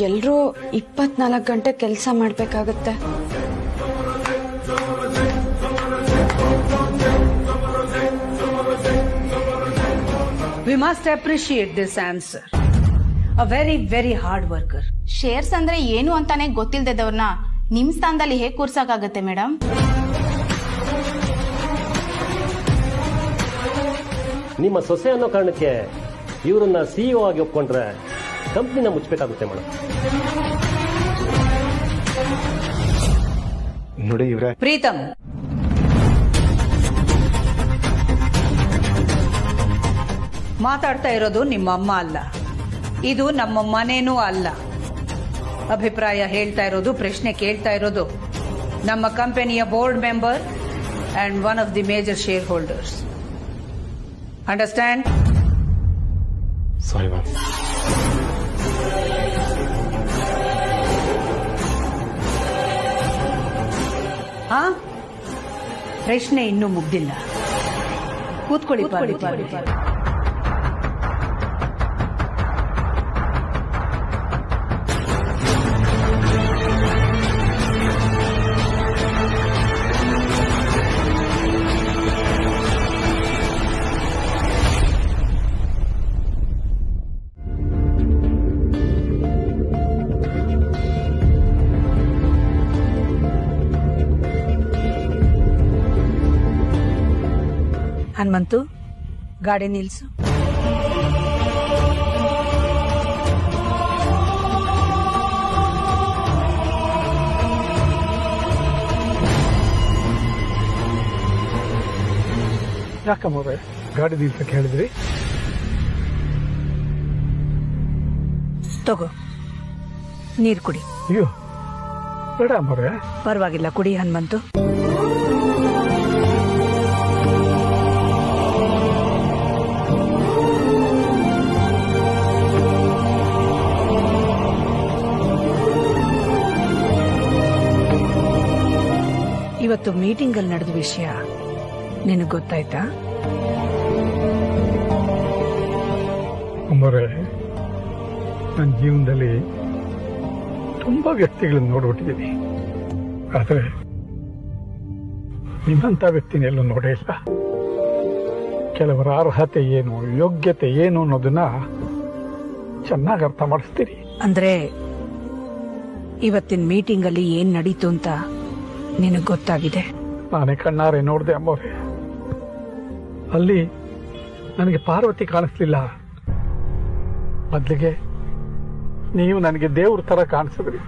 ಎಲ್ರೂ 24 ಗಂಟೆ ಕೆಲಸ ಮಾಡ್ಬೇಕಾಗತ್ತೆ. We must appreciate this answer. A very, very hard worker. Shares ಅಂದ್ರೆ ಏನು ಅಂತಾನೆ ಗೊತ್ತಿಲ್ದವ್ರನ್ನ ನಿಮ್ ಸ್ಥಾನದಲ್ಲಿ ಹೇಗೆ ಕೂರ್ಸಕ್ಕಾಗತ್ತೆ ಮೇಡಮ್? ನಿಮ್ಮ ಸೊಸೆ ಅನ್ನೋ ಕಾರಣಕ್ಕೆ ಇವರನ್ನ ಸಿಇಒ ಆಗಿ ಒಪ್ಕೊಂಡ್ರೆ ಕಂಪ್ನಿನ ಮುಚ್ಚಬೇಕಾಗುತ್ತೆ ಮೇಡಮ್. ನೋಡಿ ಇವ್ರೆ. ಪ್ರೀತಮ್, ಮಾತಾಡ್ತಾ ಇರೋದು ನಿಮ್ಮ ಅಮ್ಮ ಅಲ್ಲ, ಇದು ನಮ್ಮ ಮನೇನೂ ಅಲ್ಲ. ಅಭಿಪ್ರಾಯ ಹೇಳ್ತಾ ಇರೋದು, ಪ್ರಶ್ನೆ ಕೇಳ್ತಾ ಇರೋದು ನಮ್ಮ ಕಂಪನಿಯ board member and one of the major share holders. Understand? Sorry ma'am. ಹಾ, ಪ್ರಶ್ನೆ ಇನ್ನೂ ಮುಗ್ದಿಲ್ಲ. ಕೂತ್ಕೊಳ್ಳಿ. ಹನುಮಂತು, ಗಾಡಿ ನಿಲ್ಸು. ಯಾಕಮ್ಮವ್ರೆ ಗಾಡಿ ನಿಲ್ಸಕ್ಕೆ ಹೇಳಿದ್ರಿ? ತಗೋ, ನೀರು ಕುಡಿ. ಅಯ್ಯೋ ಬೇಡ ಅಮ್ಮವ್ರೆ. ಪರವಾಗಿಲ್ಲ, ಕುಡಿ ಹನುಮಂತು. ಇವತ್ತು ಮೀಟಿಂಗ್ ಅಲ್ಲಿ ನಡೆದ ವಿಷಯ ನಿನಗೆ ಗೊತ್ತಾಯ್ತಾ? ಅಮ್ಮವ್ರೆ, ನನ್ನ ಜೀವನದಲ್ಲಿ ತುಂಬಾ ವ್ಯಕ್ತಿಗಳನ್ನ ನೋಡ್ಬಿಟ್ಟಿದ್ದೀನಿ, ಆದ್ರೆ ನಿಮ್ಮಂತ ವ್ಯಕ್ತಿನ ಎಲ್ಲೂ ನೋಡೇ ಇಲ್ಲ. ಕೆಲವರ ಅರ್ಹತೆ ಏನು, ಯೋಗ್ಯತೆ ಏನು ಅನ್ನೋದನ್ನ ಚೆನ್ನಾಗಿ ಅರ್ಥ ಮಾಡಿಸ್ತೀರಿ. ಅಂದ್ರೆ ಇವತ್ತಿನ ಮೀಟಿಂಗ್ ಅಲ್ಲಿ ಏನ್ ನಡೀತು ಅಂತ ನಿನಗೆ ಗೊತ್ತಾಗಿದೆ? ನಾನೇ ಕಣ್ಣಾರೆ ನೋಡಿದೆ ಅಮ್ಮವ್ರೆ. ಅಲ್ಲಿ ನನಗೆ ಪಾರ್ವತಿ ಕಾಣಿಸ್ಲಿಲ್ಲ, ಬದಲಿಗೆ ನೀವು ನನಗೆ ದೇವ್ರ ತರ ಕಾಣಿಸಿದ್ರಿ.